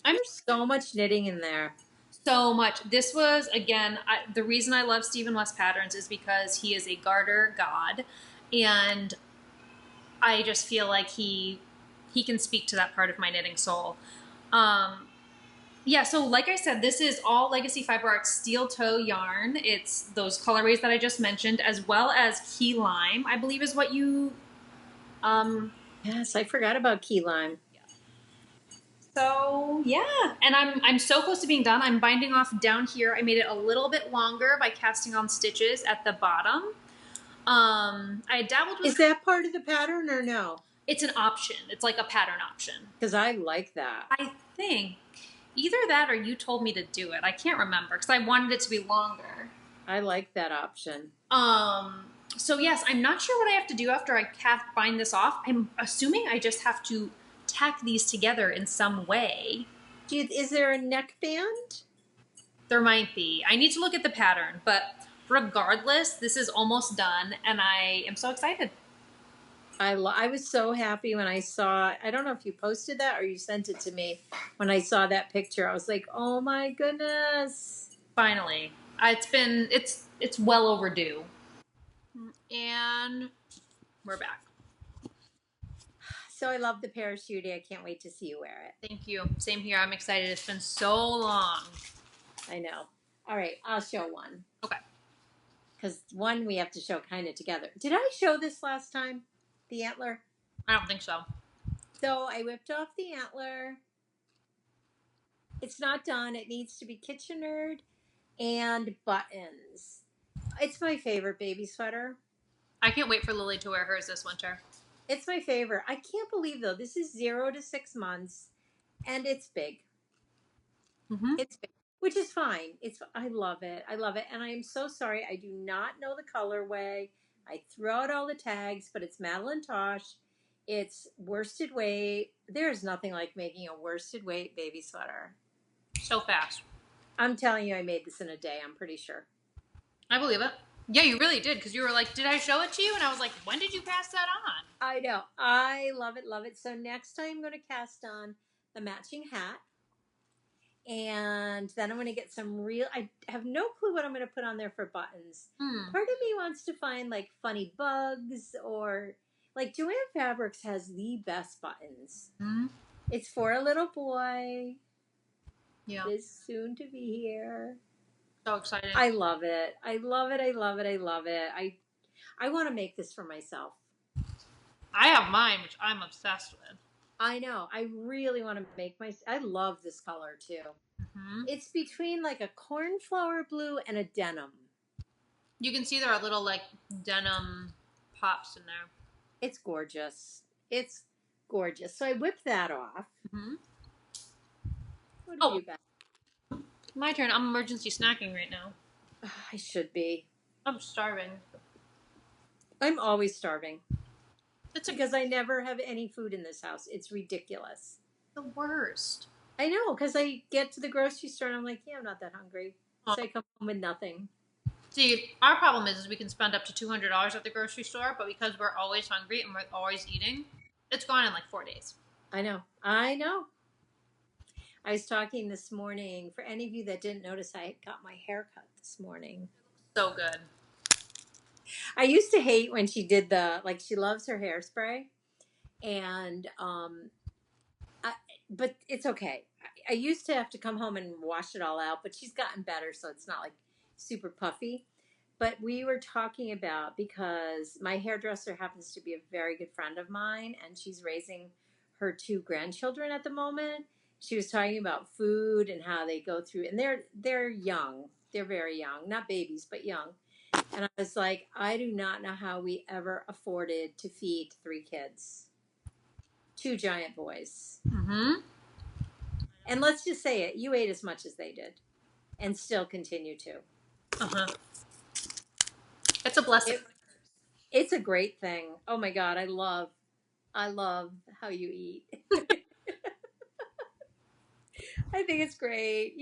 There's so much knitting in there. So much. This was, again, the reason I love Stephen West Patterns is because he is a garter god. And I just feel like he can speak to that part of my knitting soul. Yeah, so like I said, this is all Legacy Fiber Arts steel toe yarn. It's those colorways that I just mentioned, as well as key lime, I believe is what you... Yes, I forgot about key lime. So yeah, and I'm so close to being done. I'm binding off down here. I made it a little bit longer by casting on stitches at the bottom. I dabbled with... Is that part of the pattern or no? It's an option. It's like a pattern option. Because I like that. I think either that or you told me to do it. I can't remember because I wanted it to be longer. I like that option. So yes, I'm not sure what I have to do after I bind this off. I'm assuming I just have to tack these together in some way. Is there a neckband? There might be. I need to look at the pattern, but regardless, this is almost done and I am so excited. I was so happy when I saw, I don't know if you posted that or you sent it to me. When I saw that picture, I was like, oh my goodness. Finally. It's well overdue. And we're back. So I love the Parachutey. I can't wait to see you wear it. Thank you. Same here. I'm excited. It's been so long. I know. All right, I'll show one. Okay. Because one we have to show kind of together. Did I show this last time? The Antler? I don't think so. So I whipped off the Antler. It's not done. It needs to be Kitchenered and buttons. It's my favorite baby sweater. I can't wait for Lily to wear hers this winter. It's my favorite. I can't believe, though, this is 0 to 6 months, and it's big. It's big, which is fine. I love it. I love it. And I am so sorry. I do not know the colorway. I threw out all the tags, but it's Madeline Tosh. It's worsted weight. There's nothing like making a worsted weight baby sweater. So fast. I'm telling you, I made this in a day. I'm pretty sure. I believe it. Yeah, you really did, because you were like, did I show it to you? And I was like, when did you pass that on? I know. I love it, love it. So next time I'm going to cast on the matching hat. And then I'm going to get some I have no clue what I'm going to put on there for buttons. Part of me wants to find like funny bugs or like Joanne Fabrics has the best buttons. It's for a little boy. Yeah. It is soon to be here. So exciting. I love it. I love it. I love it. I love it. I want to make this for myself. I have mine, which I'm obsessed with. I know. I really want to make I love this color too. It's between like a cornflower blue and a denim. You can see there are little like denim pops in there. It's gorgeous. It's gorgeous. So I whipped that off. Mm-hmm. What have Oh, you got? my turn. I'm emergency snacking right now. I should be. I'm starving. I'm always starving It's because I never have any food in this house. It's ridiculous. the worst. I know, because I get to the grocery store and I'm like, yeah, I'm not that hungry. Oh. So I come home with nothing. See, our problem is we can spend up to $200 at the grocery store, but because we're always hungry and we're always eating, it's gone in like 4 days. I know. I know. I was talking this morning. For any of you that didn't notice, I got my hair cut this morning. So good. I used to hate when she did like, she loves her hairspray. And, but it's okay. I used to have to come home and wash it all out, but she's gotten better, so it's not like super puffy. But we were talking about, because my hairdresser happens to be a very good friend of mine, and she's raising her 2 grandchildren at the moment. She was talking about food and how they go through, and they're young. They're very young, not babies, but young. And I was like, I do not know how we ever afforded to feed 3 kids, 2 giant boys. Mm-hmm. And let's just say it, you ate as much as they did, and still continue to. Uh-huh. It's a blessing. It's a great thing. Oh my God, I love how you eat. I think it's great.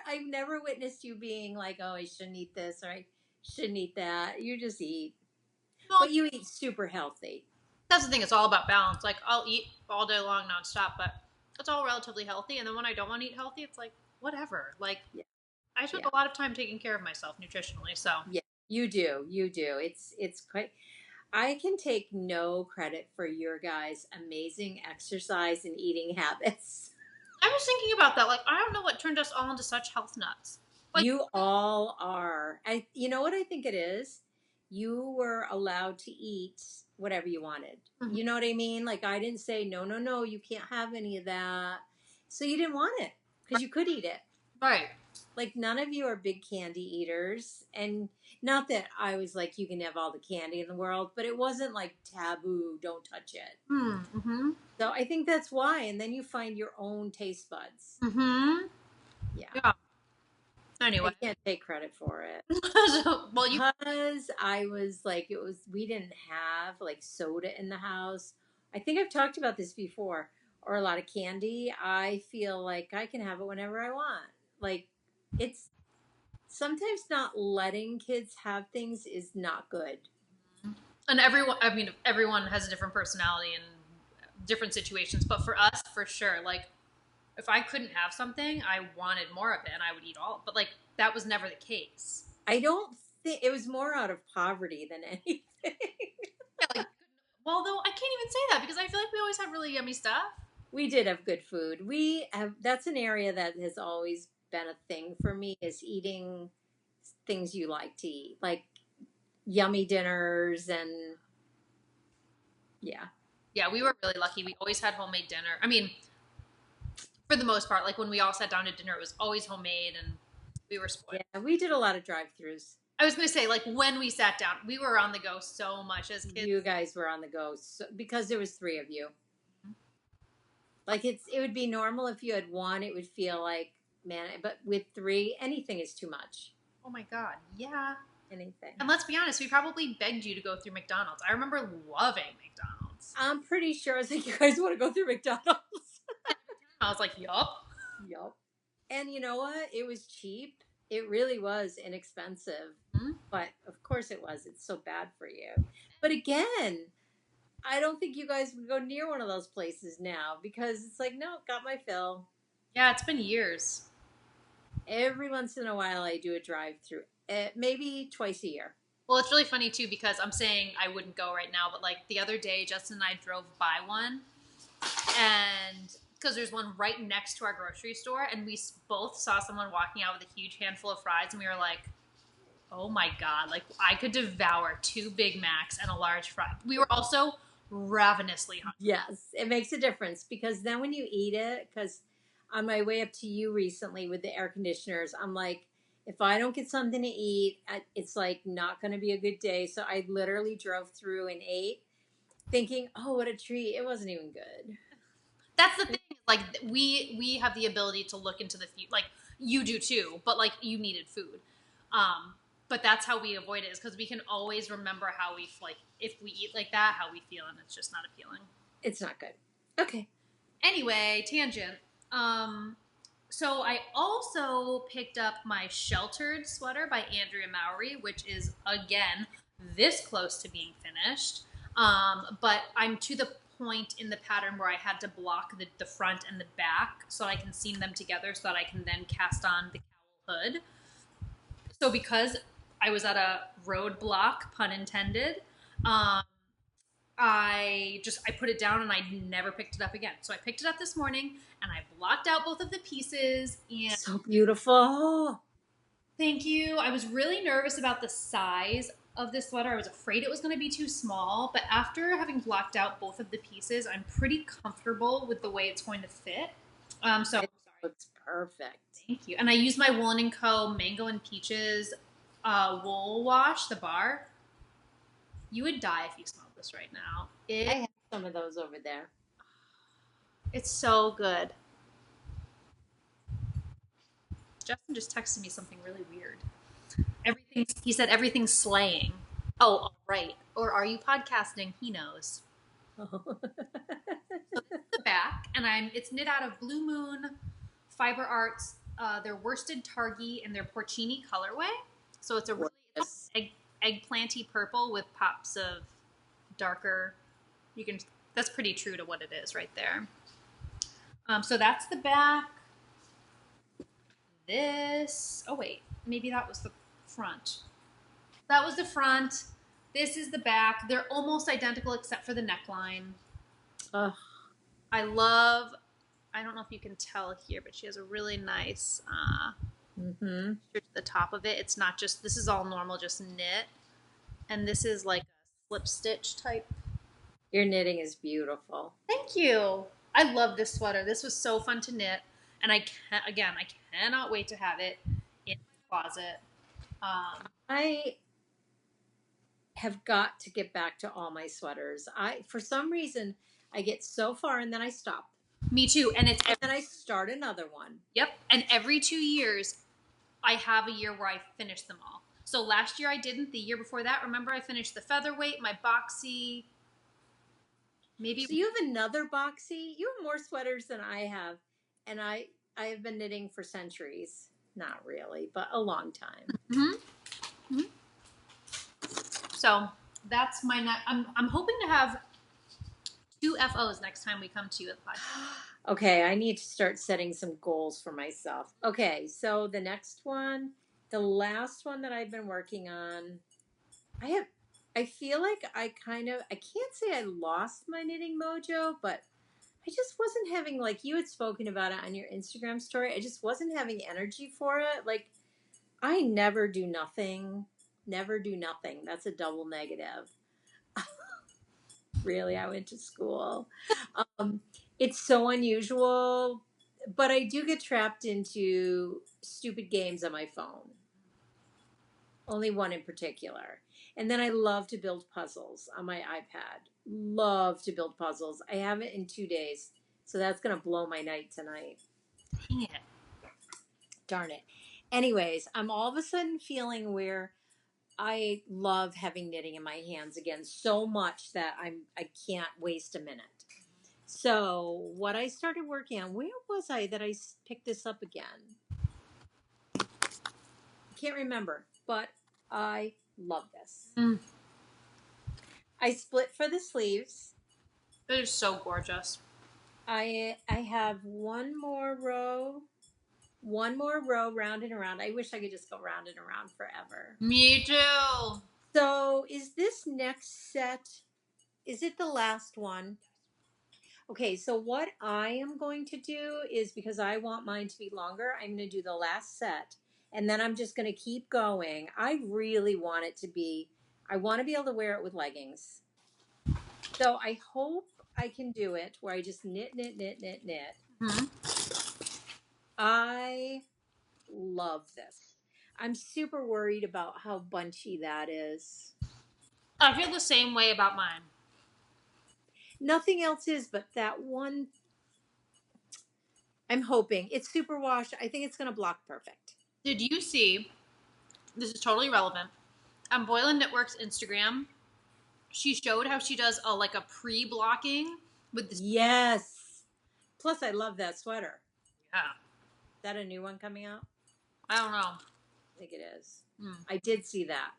I've never witnessed you being like, oh, I shouldn't eat this or I shouldn't eat that. You just eat. Well, But you eat super healthy. that's the thing. It's all about balance. Like, I'll eat all day long nonstop, but it's all relatively healthy. And then when I don't want to eat healthy, it's like, whatever. Like, Yeah. I spend a lot of time taking care of myself nutritionally. So, Yeah, you do. You do. It's quite. I can take no credit for your guys' amazing exercise and eating habits. I was thinking about that. Like, I don't know what turned us all into such health nuts. Like, You all are. You know what I think it is? You were allowed to eat whatever you wanted. Mhm. You know what I mean? Like, I didn't say, no, no, no, you can't have any of that. So you didn't want it because you could eat it. Right. Like, none of you are big candy eaters. And not that I was like, you can have all the candy in the world, but it wasn't like taboo, don't touch it. Mm-hmm. So I think that's why. And then you find your own taste buds. Mm-hmm. Yeah. Anyway. I can't take credit for it. Well, Because I was like, we didn't have like soda in the house. I think I've talked about this before, or a lot of candy. I feel like I can have it whenever I want. Like, it's sometimes not letting kids have things is not good. and everyone has a different personality and different situations, but for us, for sure, like, if I couldn't have something, I wanted more of it and I would eat all of it. But like, that was never the case. I don't think it was more out of poverty than anything. Yeah, like, well, though, I can't even say that because I feel like we always have really yummy stuff. We did have good food. That's an area that has always been a thing for me, is eating things you like to eat, like yummy dinners. And yeah. Yeah, we were really lucky. We always had homemade dinner. I mean, for the most part, like when we all sat down to dinner, it was always homemade and we were spoiled. Yeah, we did a lot of drive-throughs. I was going to say, like, when we sat down, we were on the go so much as kids. You guys were on the go because there was 3 of you. Like, it would be normal if you had 1, it would feel like, man, but with 3, anything is too much. Oh my God. Yeah. Anything. And let's be honest, we probably begged you to go through McDonald's. I remember loving McDonald's. I'm pretty sure I was like, you guys want to go through McDonald's? I was like, yup. Yup. And you know what? It was cheap. It really was inexpensive. Mm-hmm. But of course it was. It's so bad for you. But again, I don't think you guys would go near one of those places now, because it's like, no, got my fill. Yeah, it's been years. Every once in a while I do a drive-through. Maybe twice a year. Well, it's really funny too because I'm saying I wouldn't go right now, but like the other day, Justin and I drove by one, and because there's one right next to our grocery store, and we both saw someone walking out with a huge handful of fries, and we were like, oh my God, like I could devour 2 Big Macs and a large fry. We were also ravenously hungry. Yes, it makes a difference, because then when you eat it, because on my way up to you recently with the air conditioners, I'm like, If I don't get something to eat, it's like not going to be a good day. So I literally drove through and ate, thinking, "Oh, what a treat!" It wasn't even good. That's the thing. Like we have the ability to look into the future. Like you do too, but like you needed food. But that's how we avoid it, is because we can always remember how we like if we eat like that, how we feel, and it's just not appealing. It's not good. Okay. Anyway, tangent. So I also picked up my Sheltered sweater by Andrea Mowry, which is again this close to being finished. But I'm to the point in the pattern where I had to block the front and the back so I can seam them together so that I can then cast on the cowl hood. So because I was at a roadblock, pun intended, um, I put it down and I never picked it up again. So I picked it up this morning and I blocked out both of the pieces. And So beautiful. thank you. I was really nervous about the size of this sweater. I was afraid it was going to be too small, but after having blocked out both of the pieces, I'm pretty comfortable with the way it's going to fit. So It looks perfect. thank you. And I used my Wool & Co. Mango and Peaches wool wash, the bar. You would die if you smelled this right now. I have some of those over there. It's so good. Justin just texted me something really weird. He said everything's slaying. Oh, all right. Or are you podcasting? He knows. Oh. So this is the back, and it's knit out of Blue Moon Fiber Arts, their worsted targhee and their porcini colorway. So it's a really eggplanty purple with pops of darker. That's pretty true to what it is right there. So that's the back. Oh wait, maybe that was the front. That was the front. This is the back. They're almost identical except for the neckline. Ugh. I don't know if you can tell here, but she has a really nice to the top of it. It's not just, this is all normal, just knit. And this is like a slip stitch type. Your knitting is beautiful. Thank you. I love this sweater. This was so fun to knit. And I cannot wait to have it in my closet. I have got to get back to all my sweaters. For some reason, I get so far and then I stop. Me too. And then I start another one. Yep. And every 2 years, I have a year where I finish them all. So last year I didn't. The year before that, remember, I finished the featherweight, my boxy. Maybe. So you have another boxy? You have more sweaters than I have. And I have been knitting for centuries. Not really, but a long time. Mm-hmm. Mm-hmm. So that's my I'm hoping to have 2 FOs next time we come to you at the podcast. Okay, I need to start setting some goals for myself. Okay, so the next one, the last one that I've been working on, I feel like I can't say I lost my knitting mojo, but I just wasn't having, like you had spoken about it on your Instagram story, I just wasn't having energy for it. Like, I never do nothing. Never do nothing. That's a double negative. Really, I went to school. It's so unusual, but I do get trapped into stupid games on my phone. Only one in particular. And then I love to build puzzles on my iPad. Love to build puzzles. I have it in 2 days. So that's going to blow my night tonight. Dang it. Darn it. Anyways, I'm all of a sudden feeling where I love having knitting in my hands again so much that I can't waste a minute. So what I started working on, where was I that I picked this up again? Can't remember, but I love this. I split for the sleeves. It is so gorgeous. I have one more row round and around. I wish I could just go round and around forever. Me too. So is this next set, is it the last one? Okay, so what I am going to do is, because I want mine to be longer, I'm going to do the last set. And then I'm just going to keep going. I really want it to be, I want to be able to wear it with leggings. So I hope I can do it where I just knit. Mm-hmm. I love this. I'm super worried about how bunchy that is. I feel the same way about mine. Nothing else is, but that one. I'm hoping it's superwash. I think it's going to block perfect. Did you see? This is totally relevant. On Boyland Knitworks Instagram, she showed how she does a pre-blocking with this. Yes. Plus, I love that sweater. Yeah. Is that a new one coming out? I don't know. I think it is. I did see that.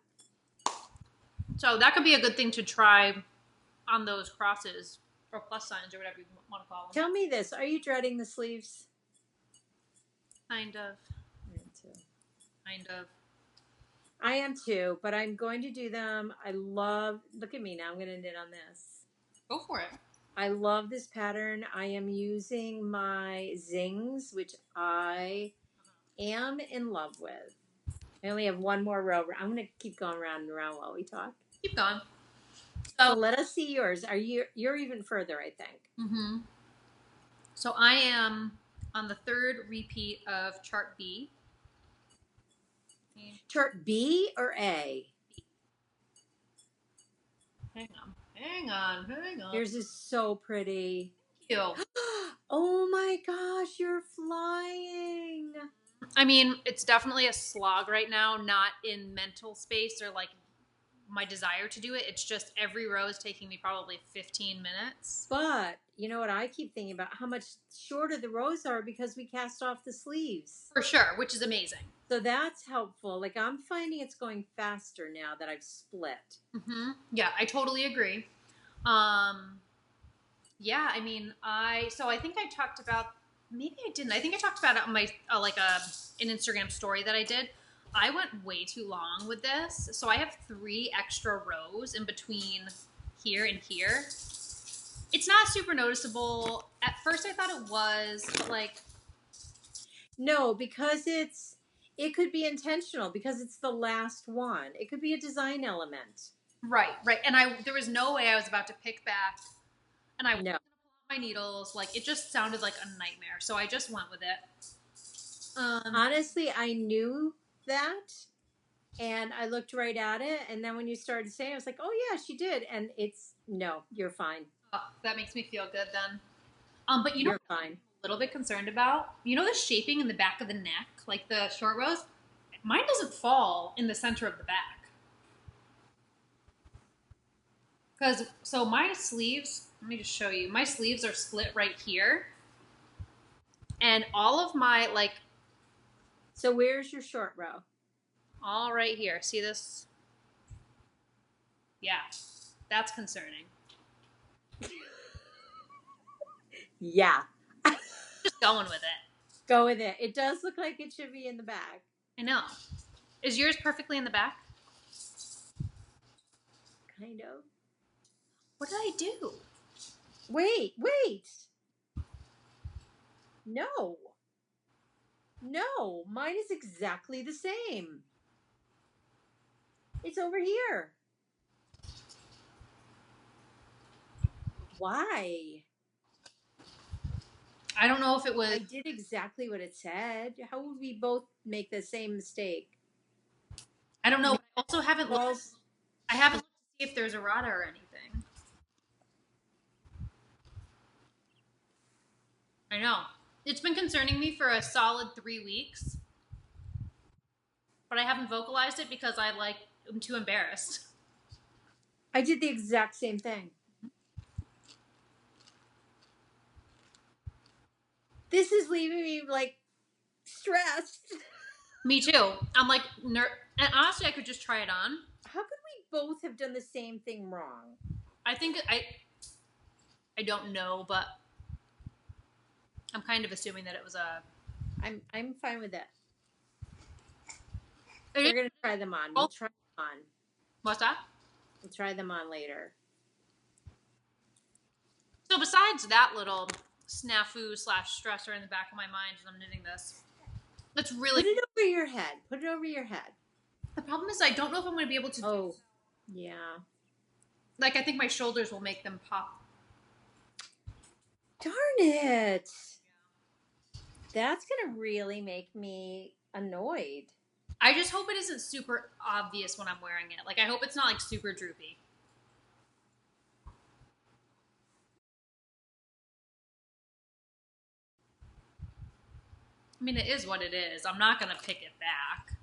So that could be a good thing to try on those crosses or plus signs or whatever you want to call them. Tell me this. Are you dreading the sleeves? Kind of. I am too. Kind of. I am too, but I'm going to do them. Look at me now. I'm going to knit on this. Go for it. I love this pattern. I am using my Zings, which I am in love with. I only have one more row. I'm going to keep going around and around while we talk. Keep going. So let us see yours. You're even further, I think. Mm-hmm. So I am on the third repeat of chart B. Chart B or A? Hang on. Yours is so pretty. Thank you. Oh my gosh, you're flying. I mean, it's definitely a slog right now, not in mental space or like my desire to do it. It's just every row is taking me probably 15 minutes. But you know what I keep thinking about? How much shorter the rows are because we cast off the sleeves. For sure, which is amazing. So that's helpful. Like I'm finding it's going faster now that I've split. Mm-hmm. Yeah, I totally agree. Yeah, I mean, I think I talked about, maybe I didn't. I think I talked about it on my an Instagram story that I did. I went way too long with this, so I have 3 extra rows in between here and here. It's not super noticeable. At first, I thought it was, but like, no, because it could be intentional because it's the last one. It could be a design element. Right. And there was no way I was about to pick back, and I wasn't gonna pull out my needles. Like, it just sounded like a nightmare, so I just went with it. Honestly, I knew that, and I looked right at it, and then when you started saying it, I was like, oh yeah, she did. And no, you're fine. Oh, that makes me feel good then. But you're fine. I'm a little bit concerned about, the shaping in the back of the neck, like the short rows, mine doesn't fall in the center of the back. So my sleeves, let me just show you, my sleeves are split right here. And all of my, so where's your short row? All right here. See this? Yeah, that's concerning. Yeah. Just going with it. Go with it. It does look like it should be in the back. I know. Is yours perfectly in the back? Kind of. What did I do? Wait. No, mine is exactly the same. It's over here. Why? I don't know if it was. I did exactly what it said. How would we both make the same mistake? I don't know. I also haven't looked. I haven't looked to see if there's errata or anything. I know. It's been concerning me for a solid 3 weeks. But I haven't vocalized it because I'm too embarrassed. I did the exact same thing. This is leaving me stressed. Me too. I'm and honestly, I could just try it on. How could we both have done the same thing wrong? I think I don't know, but I'm kind of assuming that it was a. I'm fine with it. We're gonna try them on. We'll try them on. What's that? We'll try them on later. So besides that little snafu / stressor in the back of my mind as I'm knitting this, that's really. Put it over your head. Put it over your head. The problem is I don't know if I'm going to be able to. Oh, yeah. I think my shoulders will make them pop. Darn it. That's going to really make me annoyed. I just hope it isn't super obvious when I'm wearing it. Like, I hope it's not like super droopy. I mean, it is what it is. I'm not going to pick it back.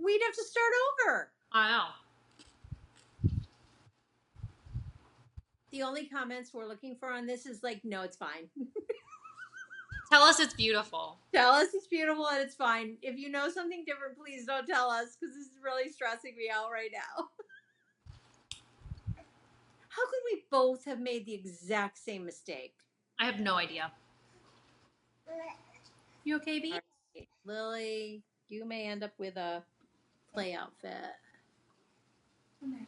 We'd have to start over. I know. The only comments we're looking for on this is like, no, it's fine. Tell us it's beautiful. Tell us it's beautiful and it's fine. If you know something different, please don't tell us because this is really stressing me out right now. How could we both have made the exact same mistake? I have no idea. You okay, B? Right. Lily, you may end up with a play outfit. Okay.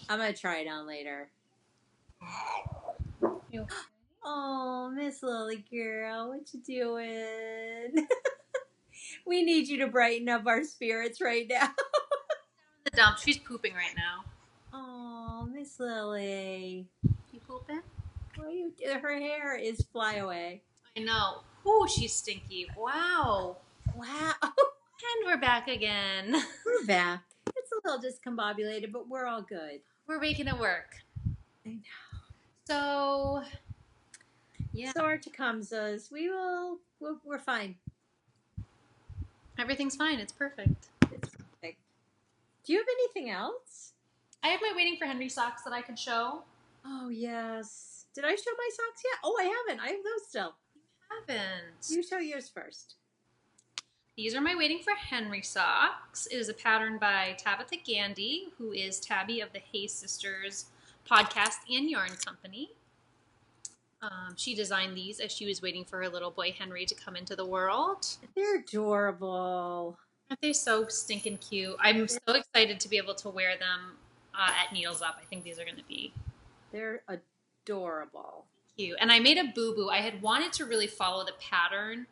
I'm going to try it on later. You okay? Oh, Miss Lily girl, what you doing? We need you to brighten up our spirits right now. The dump. She's pooping right now. Oh, Miss Lily. You pooping? Why you? Her hair is fly away. I know. Ooh, she's stinky. Wow. Wow. And we're back again. We're back. It's a little discombobulated, but we're all good. We're making it work. I know. So, yeah. So our Tecumsehs, we're fine. Everything's fine. It's perfect. It's perfect. Do you have anything else? I have my waiting for Henry socks that I could show. Oh, yes. Did I show my socks yet? Oh, I haven't. I have those still. Haven't. You show yours first. These are my waiting for Henry socks. It is a pattern by Tabitha Gandee, who is Tabby of the Hay Sisters podcast and yarn company. She designed these as she was waiting for her little boy Henry to come into the world. They're adorable. Aren't they so stinking cute? I'm so excited to be able to wear them at Needles Up. I think these are going to be... They're adorable. Cute. And I made a boo-boo. I had wanted to really follow the pattern,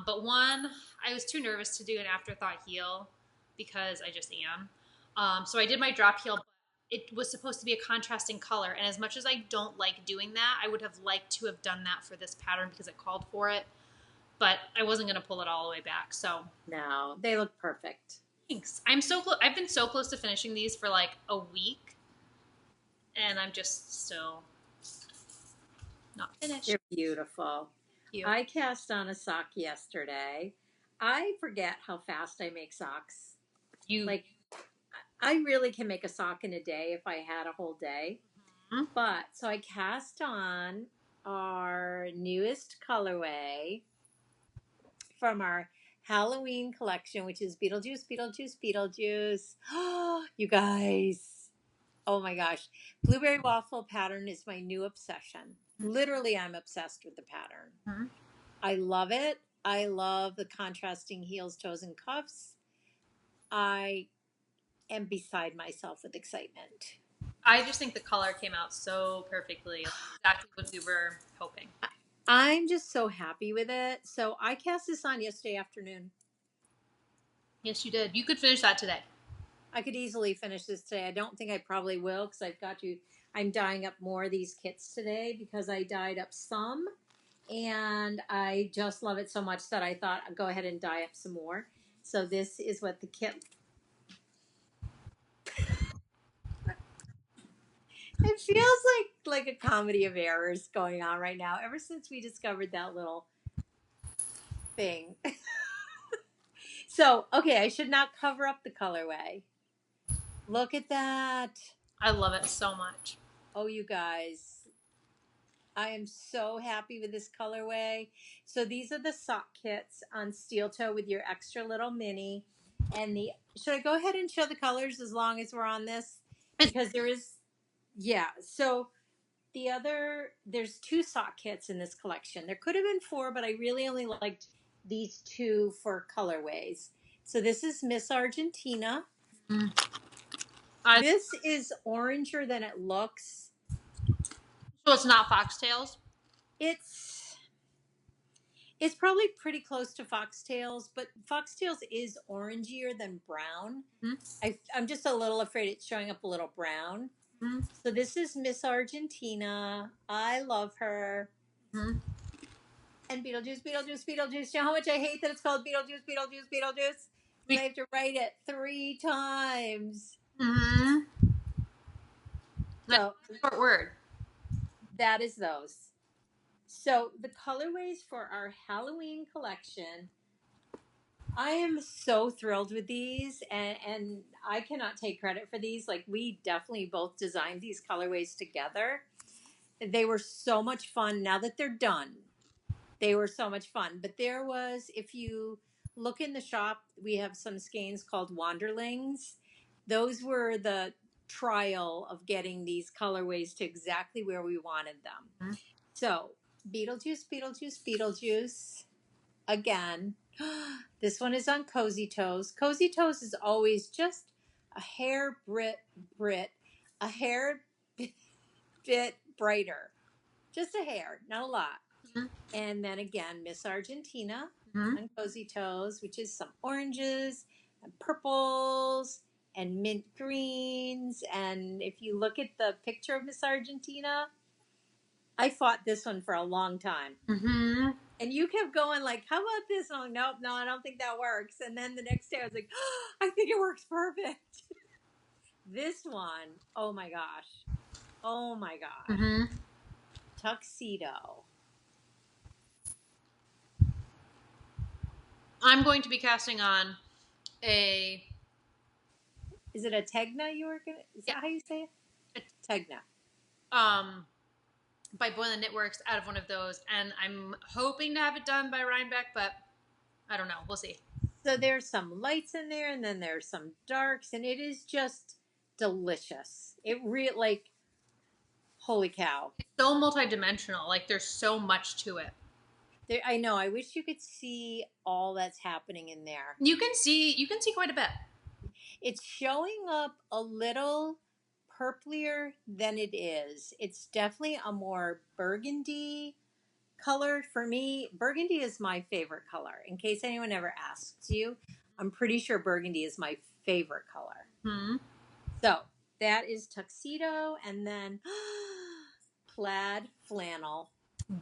but one, I was too nervous to do an afterthought heel because I just am. So I did my drop heel. It was supposed to be a contrasting color, and as much as I don't like doing that, I would have liked to have done that for this pattern because it called for it, but I wasn't going to pull it all the way back. So no, they look perfect. Thanks. I'm so close. I've been so close to finishing these for like a week, and I'm just still not finished. They're beautiful. Cute. I cast on a sock yesterday. I forget how fast I make socks. I really can make a sock in a day if I had a whole day. Mm-hmm. But so I cast on our newest colorway from our Halloween collection, which is Beetlejuice, Beetlejuice, Beetlejuice. Oh, you guys. Oh my gosh. Blueberry waffle pattern is my new obsession. Literally, I'm obsessed with the pattern. Mm-hmm. I love it. I love the contrasting heels, toes, and cuffs. I am beside myself with excitement. I just think the color came out so perfectly. Exactly what we were hoping. I'm just so happy with it. So I cast this on yesterday afternoon. Yes, you did. You could finish that today. I could easily finish this today. I don't think I probably will because I'm dyeing up more of these kits today because I dyed up some. And I just love it so much that I thought I'd go ahead and dye up some more. So this is what the kit... It feels like a comedy of errors going on right now ever since we discovered that little thing. So, okay, I should not cover up the colorway. Look at that. I love it so much. Oh, you guys. I am so happy with this colorway. So these are the sock kits on steel toe with your extra little mini. And should I go ahead and show the colors as long as we're on this? Because there is... Yeah, so there's 2 sock kits in this collection. There could have been 4, but I really only liked these 2 for colorways. So this is Miss Argentina. This is oranger than it looks. So it's not foxtails? It's probably pretty close to foxtails, but foxtails is orangier than brown. Mm-hmm. I'm just a little afraid it's showing up a little brown. Mm-hmm. So this is Miss Argentina. I love her. Mm-hmm. And Beetlejuice, Beetlejuice, Beetlejuice. You know how much I hate that it's called Beetlejuice, Beetlejuice, Beetlejuice? I have to write it 3 times. Mm-hmm. So Short word. that is those. So the colorways for our Halloween collection, I am so thrilled with these, and I cannot take credit for these. Like, we definitely both designed these colorways together. They were so much fun. Now that they're done, they were so much fun. But there was, if you look in the shop, we have some skeins called Wanderlings. Those were the trial of getting these colorways to exactly where we wanted them. Mm-hmm. So, Beetlejuice, Beetlejuice, Beetlejuice. Again, this one is on Cozy Toes. Cozy Toes is always just a hair a hair bit brighter. Just a hair, not a lot. Mm-hmm. And then again, Miss Argentina Mm-hmm. on Cozy Toes, which is some oranges and purples and mint greens. And if you look at the picture of Miss Argentina, I fought this one for a long time. Mm-hmm. And you kept going like, how about this? And I'm like, nope, no, I don't think that works. And then the next day I was like, oh, I think it works perfect. This one, oh my gosh. Oh my gosh. Mm-hmm. Tuxedo. I'm going to be casting on a... Is it a Tegna you were going to, is that how you say it? Tegna. By Boyland Knitworks out of one of those. And I'm hoping to have it done by Rhinebeck, but I don't know. We'll see. So there's some lights in there and then there's some darks and it is just delicious. It really, like, holy cow. It's so multidimensional. Like, there's so much to it. There, I know. I wish you could see all that's happening in there. You can see quite a bit. It's showing up a little purplier than it is. It's definitely a more burgundy color. For me, burgundy is my favorite color. In case anyone ever asks you, I'm pretty sure burgundy is my favorite color. Hmm. So that is tuxedo, and then plaid flannel.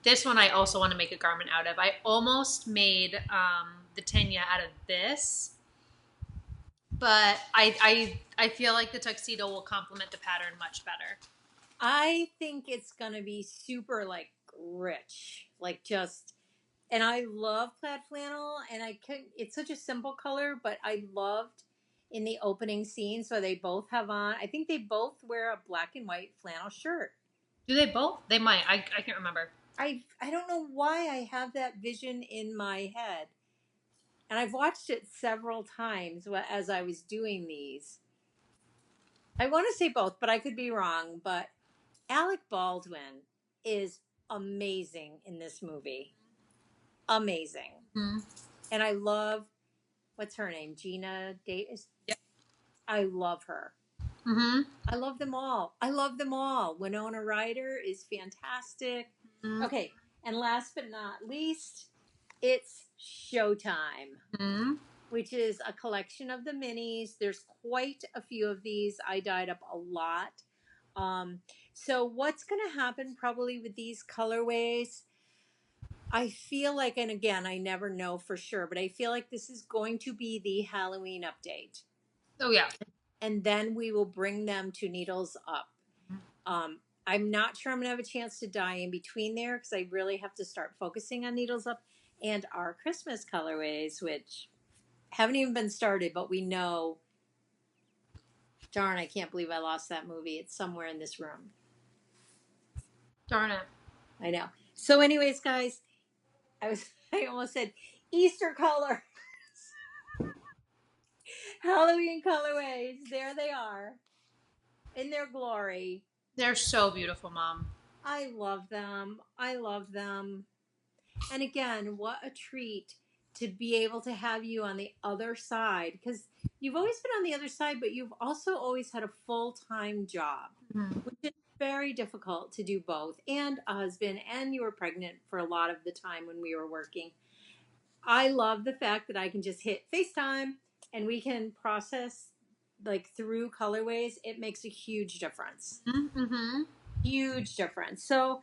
This one I also want to make a garment out of. I almost made the Tenya out of this, but I feel like the tuxedo will complement the pattern much better. I think it's gonna be super like rich, like just. And I love plaid flannel, and I could. It's such a simple color, but I loved in the opening scene. So they both have on. I think they both wear a black and white flannel shirt. Do they both? They might. I can't remember. I don't know why I have that vision in my head, and I've watched it several times as I was doing these. I want to say both, but I could be wrong. But Alec Baldwin is amazing in this movie. Amazing. Mm-hmm. And I love, what's her name? Gina Davis? Yep. I love her. Mm-hmm. I love them all. I love them all. Winona Ryder is fantastic. Mm-hmm. Okay. And last but not least, it's Showtime, Mm-hmm. which is a collection of the minis. There's quite a few of these. I dyed up a lot. So what's going to happen probably with these colorways, I feel like, and again, I never know for sure, but I feel like this is going to be the Halloween update. Oh, yeah. And then we will bring them to Needles Up. I'm not sure I'm going to have a chance to dye in between there because I really have to start focusing on Needles Up and our Christmas colorways, which haven't even been started, but we know. Darn, I can't believe I lost that movie. It's somewhere in this room. Darn it. I know. So anyways, guys, I almost said Easter colors. Halloween colorways. There they are. In their glory. They're so beautiful, Mom. I love them. I love them. And again, what a treat to be able to have you on the other side. Because you've always been on the other side, but you've also always had a full-time job. Mm-hmm. Which is very difficult to do both. And a husband. And you were pregnant for a lot of the time when we were working. I love the fact that I can just hit FaceTime and we can process like through colorways. It makes a huge difference. Mm-hmm. Huge difference. So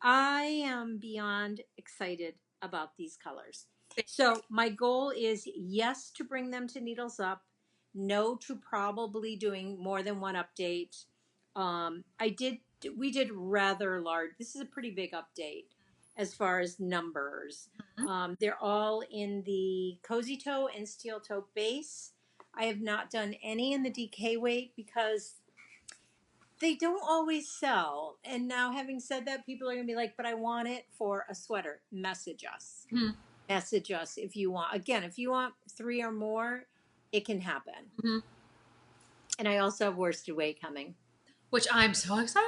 I am beyond excited about these colors. So my goal is yes to bring them to Needles Up, no to probably doing more than one update. We did rather large. This is a pretty big update as far as numbers. They're all in the Cozy Toe and Steel Toe base. I have not done any in the DK weight because they don't always sell. And now, having said that, people are going to be like, but I want it for a sweater. Message us. Message us if you want. Again, if you want 3 or more, it can happen. And I also have worsted weight coming, which I'm so excited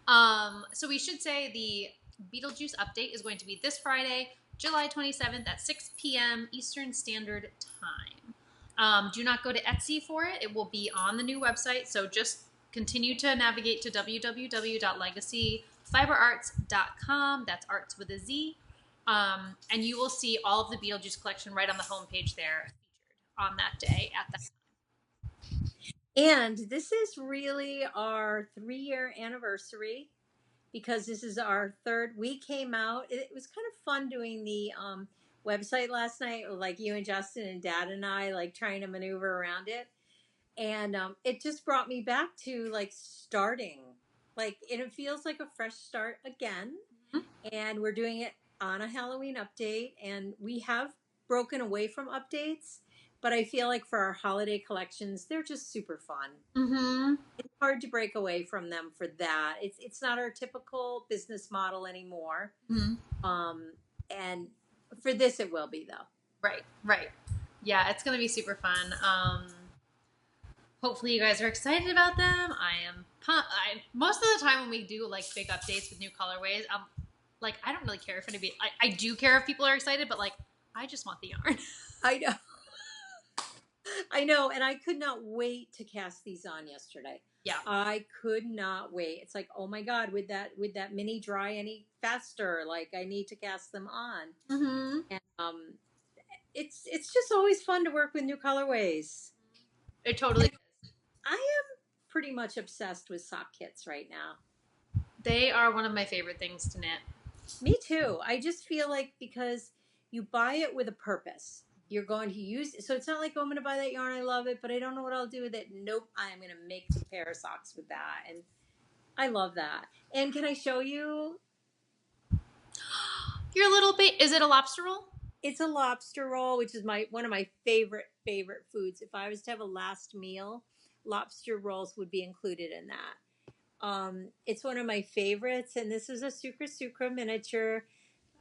about. So we should say the Beetlejuice update is going to be this Friday, July 27th at 6 p.m. Eastern Standard Time. Do not go to Etsy for it. It will be on the new website. So just continue to navigate to www.legacyfiberarts.com. That's arts with a Z. And you will see all of the Beetlejuice collection right on the homepage there, featured on that day at that time. And this is really our 3-year anniversary because this is our 3rd. We came out. It was kind of fun doing the website last night, like you and Justin and Dad and I, like trying to maneuver around it. And it just brought me back to like starting, like, and it feels like a fresh start again. And we're doing it on a Halloween update, and we have broken away from updates, but I feel like for our holiday collections, they're just super fun. It's hard to break away from them for that. It's not our typical business model anymore. And for this, it will be though. Right. Yeah, it's going to be super fun. Hopefully you guys are excited about them. I am pumped. Most of the time when we do like big updates with new colorways, like, I don't really care if anybody, I do care if people are excited, but like, I just want the yarn. I know. I know. And I could not wait to cast these on yesterday. Yeah. I could not wait. It's like, oh my God, would that mini dry any faster? Like, I need to cast them on. And it's just always fun to work with new colorways. It totally is. I am pretty much obsessed with sock kits right now. They are one of my favorite things to knit. Me too. I just feel like because you buy it with a purpose. You're going to use it. So it's not like, oh, I'm going to buy that yarn. I love it, but I don't know what I'll do with it. Nope. I am going to make a pair of socks with that. And I love that. And can I show you? Your little bit, is it a lobster roll? It's a lobster roll, which is one of my favorite foods. If I was to have a last meal, lobster rolls would be included in that. It's one of my favorites, and this is a Sucra miniature.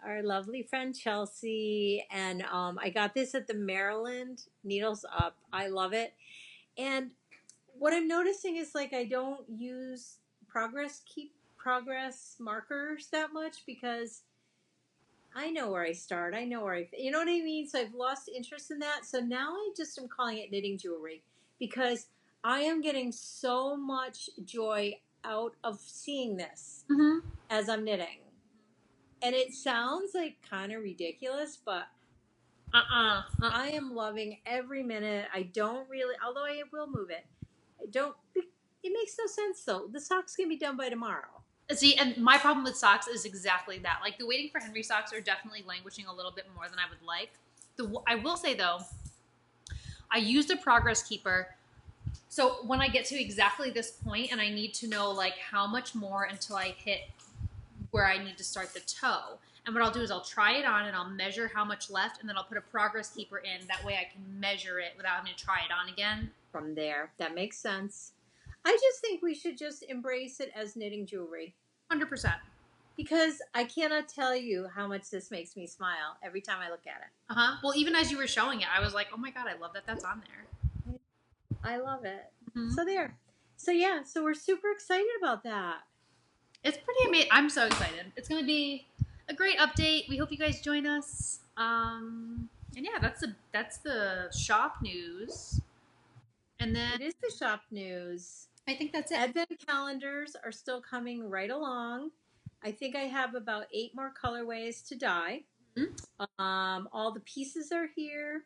Our lovely friend Chelsea, and I got this at the Maryland Needles Up. I love it. And what I'm noticing is like I don't use progress markers that much because I know where I start. I know where you know what I mean? So I've lost interest in that. So now I just am calling it knitting jewelry because I am getting so much joy out of seeing this as I'm knitting. And it sounds like kind of ridiculous, but I am loving every minute. I don't really, although I will move it. It makes no sense though. The socks can be done by tomorrow. See, and my problem with socks is exactly that. Like the Waiting for Henry socks are definitely languishing a little bit more than I would like. I will say though, I used a progress keeper. So when I get to exactly this point and I need to know like how much more until I hit where I need to start the toe. And what I'll do is I'll try it on and I'll measure how much left and then I'll put a progress keeper in. That way I can measure it without having to try it on again. From there. That makes sense. I just think we should just embrace it as knitting jewelry. 100%. Because I cannot tell you how much this makes me smile every time I look at it. Well, even as you were showing it, I was like, oh my God, I love that that's on there. I love it. So there. So yeah, so we're super excited about that. It's pretty amazing. I'm so excited. It's going to be a great update. We hope you guys join us. And yeah, that's the shop news. And then it is the shop news. I think that's it. Advent calendars are still coming right along. I think I have about 8 more colorways to dye. All the pieces are here.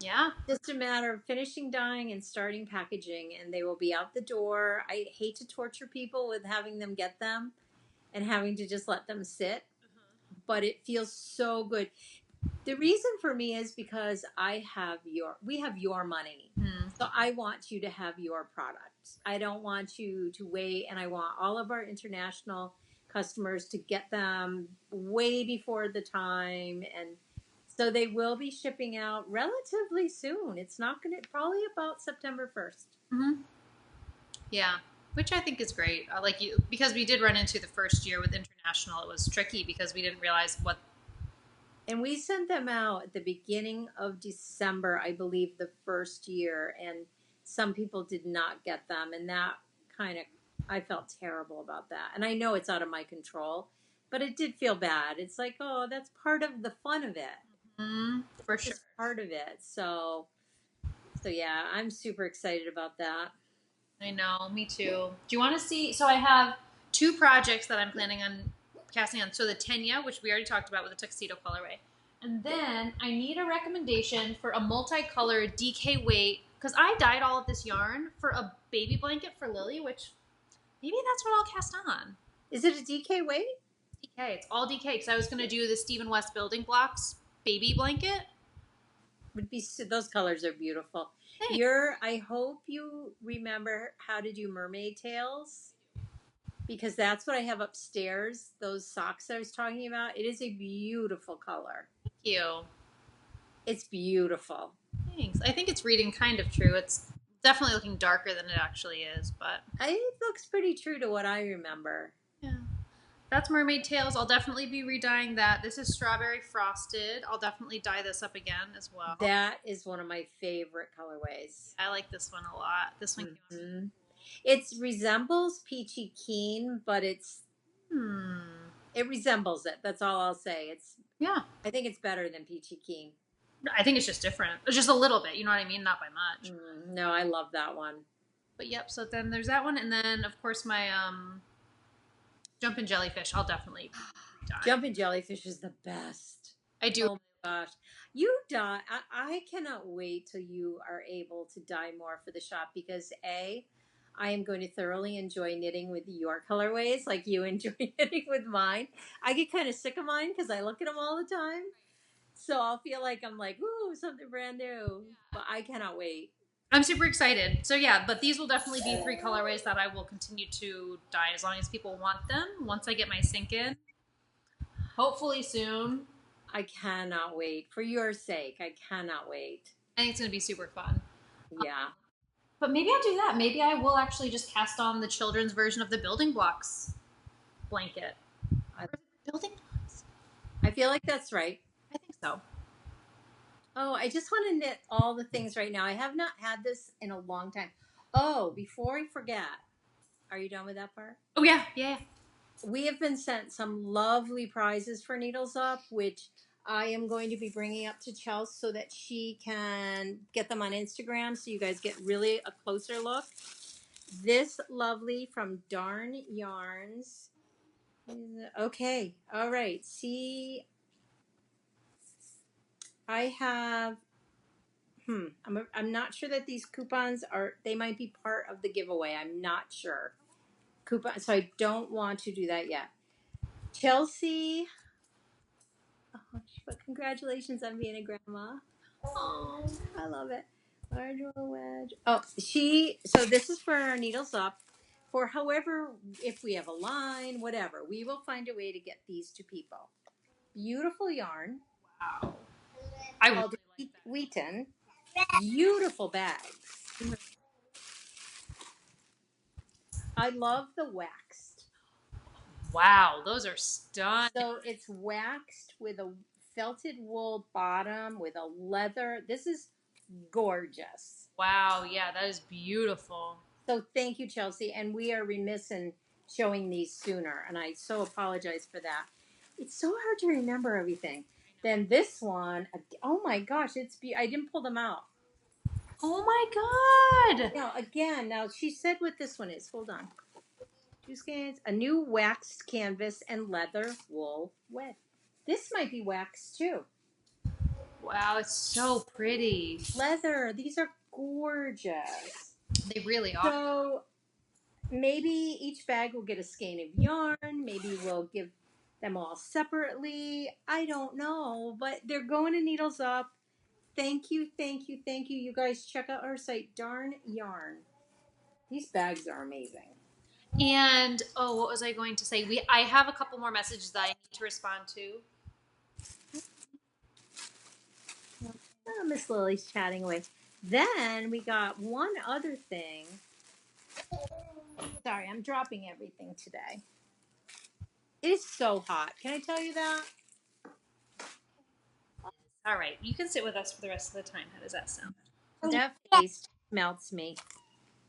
Yeah. Just a matter of finishing dyeing and starting packaging, and they will be out the door. I hate to torture people with having them get them and having to just let them sit. but it feels so good. The reason for me is because we have your money. So I want you to have your product. I don't want you to wait, and I want all of our international customers to get them way before the time. And so they will be shipping out relatively soon. It's not going to, probably about September 1st. Yeah, which I think is great. Like you, because we did run into the first year with international, it was tricky because we didn't realize what. And we sent them out at the beginning of December, I believe, the first year, and some people did not get them, and that kind of, I felt terrible about that. And I know it's out of my control, but it did feel bad. It's like, oh, that's part of the fun of it. For sure. It's part of it. So yeah, I'm super excited about that. I know, me too. Do you want to see? So I have 2 projects that I'm planning on casting on. So the Tenya, which we already talked about with the tuxedo colorway. And then I need a recommendation for a multicolored DK weight, because I dyed all of this yarn for a baby blanket for Lily, which maybe that's what I'll cast on. Is it a DK weight? DK. It's all DK because I was going to do the Stephen West building blocks baby blanket. Would be, those colors are beautiful. Thanks. I hope you remember how to do mermaid tails, because that's what I have upstairs. Those socks I was talking about. It is a beautiful color. Thank you. It's beautiful. Thanks. I think it's reading kind of true. It's definitely looking darker than it actually is, but It looks pretty true to what I remember. yeah. That's Mermaid Tails. I'll definitely be redyeing that. This is Strawberry Frosted. I'll definitely dye this up again as well. That is one of my favorite colorways. I like this one a lot. This one came out. It resembles Peachy Keen, but it's it resembles it. That's all I'll say. I think it's better than Peachy Keen. I think it's just different. It's just a little bit, you know what I mean? Not by much. No, I love that one. But yep, so then there's that one, and then of course my Jumpin' Jellyfish. I'll definitely dye. Jumpin' Jellyfish is the best. I do. Oh my gosh. You dye. I cannot wait till you are able to dye more for the shop, because I am going to thoroughly enjoy knitting with your colorways like you enjoy knitting with mine. I get kind of sick of mine because I look at them all the time. So I'll feel like I'm like, ooh, something brand new. But I cannot wait. I'm super excited. So yeah, but these will definitely be 3 colorways that I will continue to dye as long as people want them. Once I get my sink in, hopefully soon. I cannot wait. For your sake, I cannot wait. I think it's going to be super fun. Yeah. But maybe I'll do that. Maybe I will actually just cast on the children's version of the building blocks blanket. Building blocks? I feel like that's right. I think so. Oh, I just want to knit all the things right now. I have not had this in a long time. Oh, before I forget, are you done with that part? Oh, yeah. Yeah. We have been sent some lovely prizes for Needles Up, which I am going to be bringing up to Chelsea so that she can get them on Instagram so you guys get really a closer look. This lovely from Darn Yarns. Okay. All right. See, I have, I'm not sure that these coupons they might be part of the giveaway. I'm not sure. Coupon, so I don't want to do that yet. Chelsea, but congratulations on being a grandma. Oh, I love it. Large roll wedge. Oh, so this is for our Needles Up. For however, if we have a line, whatever, we will find a way to get these to people. Beautiful yarn. Wow. I called Wheaton. Beautiful bags. I love the waxed. Wow, those are stunning. So it's waxed with a felted wool bottom with a leather. This is gorgeous. Wow, yeah, that is beautiful. So thank you, Chelsea. And we are remiss in showing these sooner, and I so apologize for that. It's so hard to remember everything. Then this one, oh my gosh, I didn't pull them out. Oh my God. Now, again, she said what this one is. Hold on. 2 skeins, a new waxed canvas and leather wool wedge. This might be waxed too. Wow, it's so pretty. Leather. These are gorgeous. They really are. So maybe each bag will get a skein of yarn. Maybe we'll give them all separately. I don't know, but they're going to Needles Up. Thank you, thank you, thank you. You guys check out our site, Darn Yarn. These bags are amazing. And oh, what was I going to say? I have a couple more messages that I need to respond to. Oh, Miss Lily's chatting away. Then we got one other thing. Sorry, I'm dropping everything today. It is so hot. Can I tell you that? All right, you can sit with us for the rest of the time. How does that sound? That face melts me.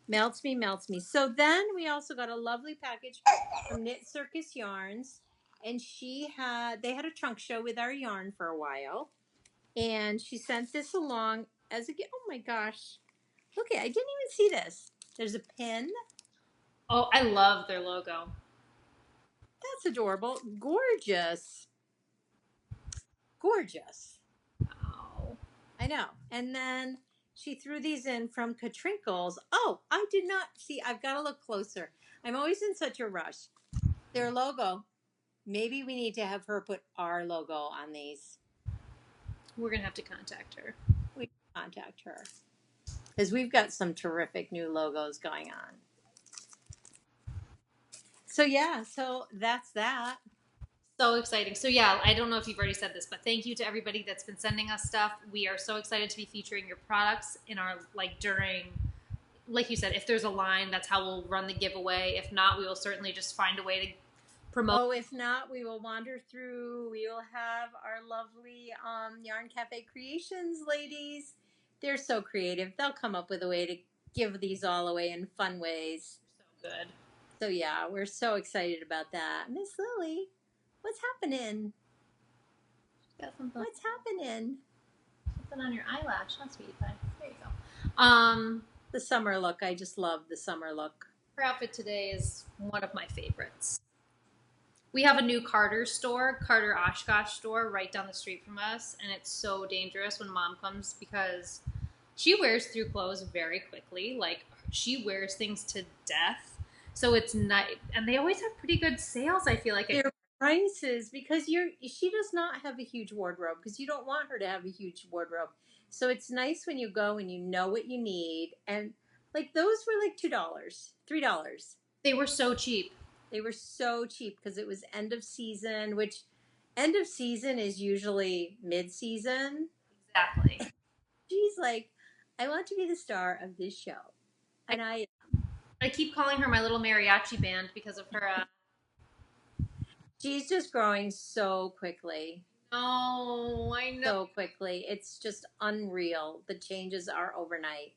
Melts me, melts me. So then we also got a lovely package from Knit Circus Yarns. And they had a trunk show with our yarn for a while. And she sent this along as a gift. Oh my gosh. Look, I didn't even see this. There's a pin. Oh, I love their logo. That's adorable. Gorgeous. Gorgeous. Oh. I know. And then she threw these in from Katrinkles. Oh, I did not see. I've got to look closer. I'm always in such a rush. Their logo. Maybe we need to have her put our logo on these. We're going to have to contact her. We contact her. Because we've got some terrific new logos going on. So, yeah. So, that's that. So exciting. So yeah, I don't know if you've already said this, but thank you to everybody that's been sending us stuff. We are so excited to be featuring your products in our, during, like you said, if there's a line, that's how we'll run the giveaway. If not, we will certainly just find a way to promote. Oh, if not, we will wander through. We will have our lovely Yarn Cafe Creations ladies. They're so creative. They'll come up with a way to give these all away in fun ways. So good. So yeah, we're so excited about that. Miss Lily, what's happening? What's happening? Something on your eyelash. That's sweet pie. There you go. The summer look. I just love the summer look. Her outfit today is one of my favorites. We have a new Carter Oshkosh store right down the street from us, and it's so dangerous when Mom comes because she wears through clothes very quickly. Like, she wears things to death. So it's not, and they always have pretty good sales, I feel like. Their prices, because she does not have a huge wardrobe, because you don't want her to have a huge wardrobe. So it's nice when you go and you know what you need. And like those were like $2, $3. They were so cheap. They were so cheap because it was end of season, which end of season is usually mid-season. Exactly. She's like, I want to be the star of this show. And I keep calling her my little mariachi band because of her. She's just growing so quickly. Oh, I know. So quickly. It's just unreal. The changes are overnight.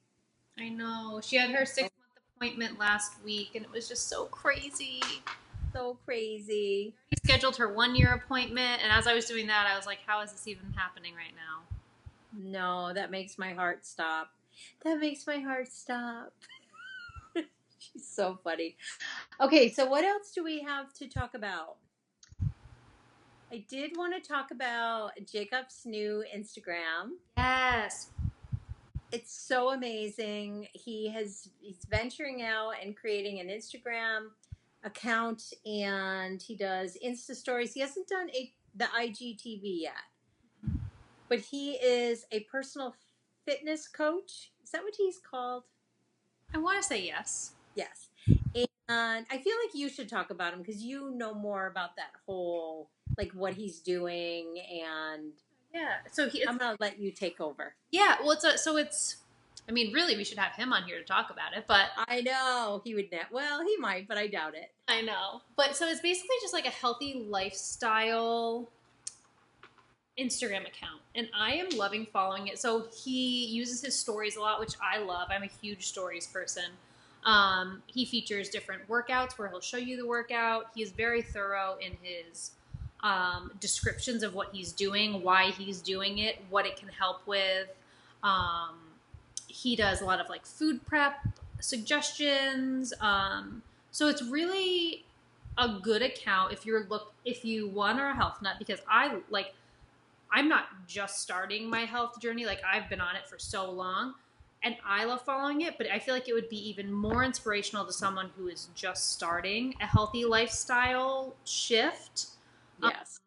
I know. She had her 6-month appointment last week, and it was just so crazy. So crazy. We scheduled her 1-year appointment, and as I was doing that, I was like, how is this even happening right now? No, that makes my heart stop. That makes my heart stop. She's so funny. Okay, so what else do we have to talk about? I did want to talk about Jacob's new Instagram. Yes. It's so amazing. He's venturing out and creating an Instagram account, and he does Insta stories. He hasn't done the IGTV yet, but he is a personal fitness coach. Is that what he's called? I want to say yes. Yes. And I feel like you should talk about him because you know more about that whole, like what he's doing, and yeah. So I'm gonna let you take over. Yeah. Well, I mean, really, we should have him on here to talk about it, but I know he would well, he might, but I doubt it. I know. But so it's basically just like a healthy lifestyle Instagram account, and I am loving following it. So he uses his stories a lot, which I love. I'm a huge stories person. He features different workouts where he'll show you the workout. He is very thorough in his descriptions of what he's doing, why he's doing it, what it can help with. He does a lot of like food prep suggestions. So it's really a good account if you want a health nut, because I'm not just starting my health journey. Like, I've been on it for so long, and I love following it, but I feel like it would be even more inspirational to someone who is just starting a healthy lifestyle shift. Yes.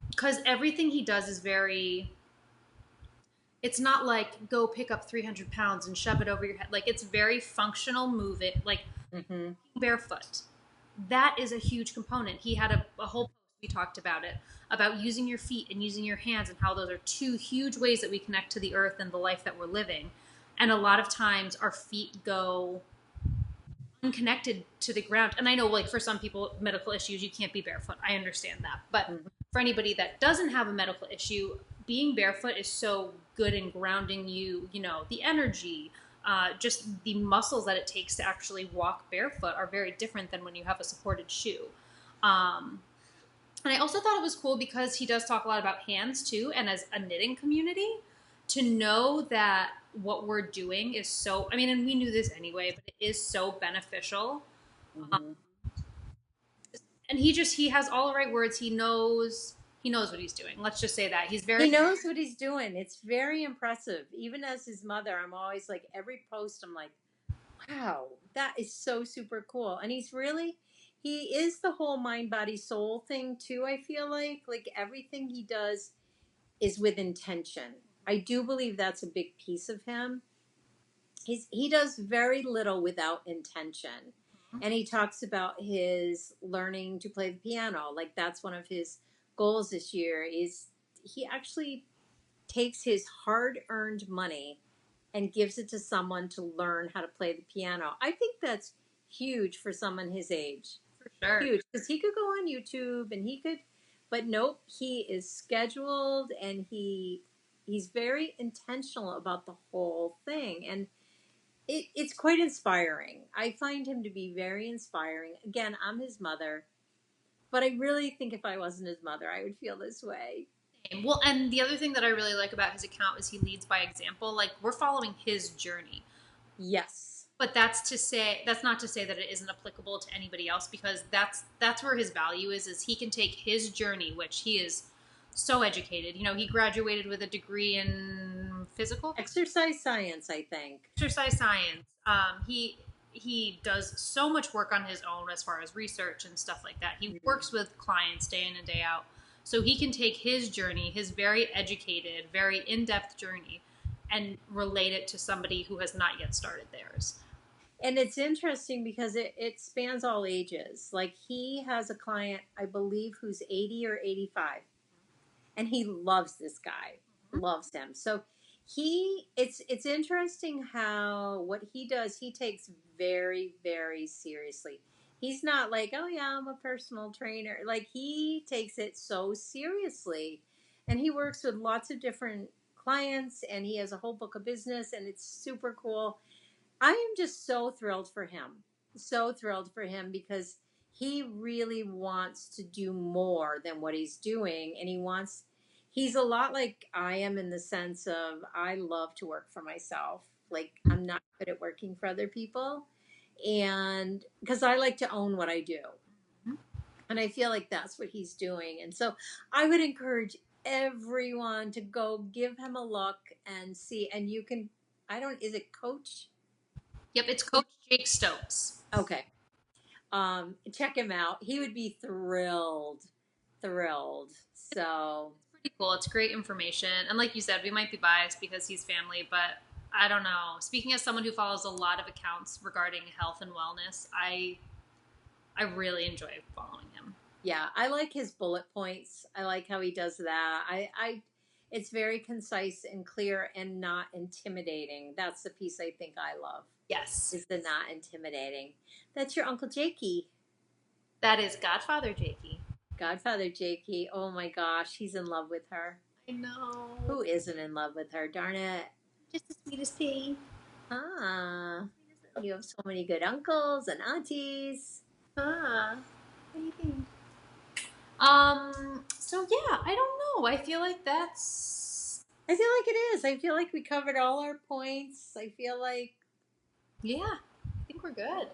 Because everything he does is very, it's not like go pick up 300 pounds and shove it over your head. Like it's very functional, move it, like Mm-hmm. barefoot. That is a huge component. He had a whole post, we talked about it, about using your feet and using your hands and how those are two huge ways that we connect to the earth and the life that we're living. And a lot of times our feet go unconnected to the ground. And I know, like, for some people, medical issues, you can't be barefoot. I understand that. But Mm-hmm. for anybody that doesn't have a medical issue, being barefoot is so good in grounding you, you know, the energy, just the muscles that it takes to actually walk barefoot are very different than when you have a supported shoe. Um, and I also thought it was cool because he does talk a lot about hands too. And as a knitting community, to know that what we're doing is so, I mean, and we knew this anyway, but it is so beneficial. Um, Mm-hmm. and he has all the right words. He knows what he's doing. Let's just say that. He's very, He knows what he's doing. It's very impressive. Even as his mother, I'm always like, every post, I'm like, wow, that is so super cool. And he is the whole mind, body, soul thing too, I feel like everything he does is with intention. I do believe that's a big piece of him. He does very little without intention. And he talks about his learning to play the piano. Like that's one of his goals this year is he actually takes his hard-earned money and gives it to someone to learn how to play the piano. I think that's huge for someone his age. for sure. Huge because he could go on YouTube and he could, but nope, he is scheduled and he's very intentional about the whole thing, and it's quite inspiring. I find him to be very inspiring. Again, I'm his mother, but I really think if I wasn't his mother, I would feel this way. Well, and the other thing that I really like about his account is he leads by example. Like we're following his journey. Yes. But that's not to say that it isn't applicable to anybody else because that's where his value is he can take his journey, which he is so educated. You know, he graduated with a degree in physical Exercise science, I think. exercise science. He does so much work on his own as far as research and stuff like that. He works with clients day in and day out. So he can take his journey, his very educated, very in-depth journey, and relate it to somebody who has not yet started theirs. And it's interesting because it spans all ages. Like he has a client, I believe, who's 80 or 85. And he loves this guy. Loves him. So it's interesting how what he does, he takes very, very seriously. He's not like, oh yeah, I'm a personal trainer. Like he takes it so seriously. And he works with lots of different clients and he has a whole book of business and it's super cool. I am just so thrilled for him. So thrilled for him because he really wants to do more than what he's doing. And he's a lot like I am in the sense of I love to work for myself. Like I'm not good at working for other people. And because I like to own what I do. And I feel like that's what he's doing. And so I would encourage everyone to go give him a look and see. And you can, is it Coach? Yep, it's Coach Jake Stokes. Okay. Check him out. He would be thrilled. Thrilled. So It's pretty cool. It's great information. And like you said, we might be biased because he's family, but I don't know. Speaking as someone who follows a lot of accounts regarding health and wellness, I really enjoy following him. yeah, I like his bullet points. I like how he does that. It's very concise and clear and not intimidating. That's the piece I think I love. Yes. Is the not intimidating. That's your Uncle Jakey. That is Godfather Jakey. Godfather Jakey. Oh my gosh, he's in love with her. I know. Who isn't in love with her? Darn it. Just the sweetest pea. Ah, you have so many good uncles and aunties. Ah. What do you think? So yeah, I don't know. I feel like I feel like it is. I feel like we covered all our points. I feel like yeah, I think we're good.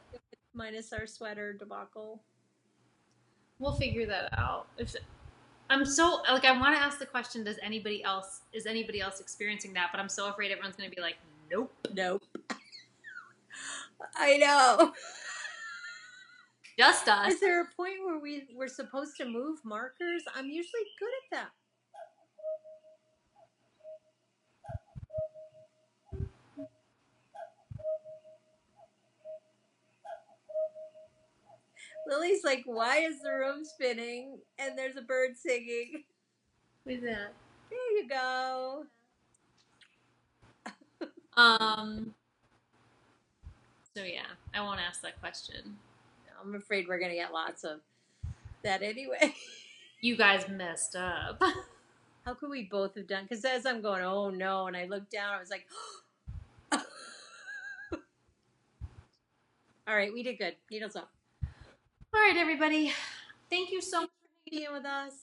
minus our sweater debacle. We'll figure that out. I'm so like I want to ask the question, is anybody else experiencing that? But I'm so afraid everyone's going to be like, nope. Nope. I know. Just us. Is there a point where we're supposed to move markers? I'm usually good at that. Lily's like, why is the room spinning? And there's a bird singing. Who's that? There you go. So yeah, I won't ask that question. I'm afraid we're gonna get lots of that anyway. You guys messed up. How could we both have done? Because as I'm going, oh no, and I looked down, I was like, all right, we did good. Needles up. All right, everybody. Thank you so much for being with us.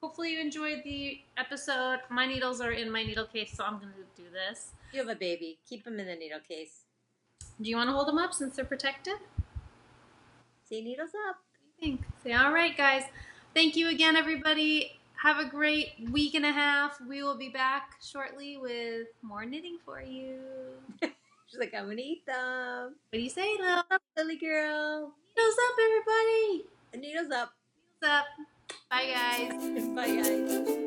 Hopefully you enjoyed the episode. My needles are in my needle case, so I'm going to do this. You have a baby. Keep them in the needle case. Do you want to hold them up since they're protected? See, needles up. What do you think? Say, all right, guys. Thank you again, everybody. Have a great week and a half. We will be back shortly with more knitting for you. She's like, I'm going to eat them. What do you say, Lil? Lily girl. Needles up, everybody. Needles up. Needles up. Bye, guys. Bye, guys.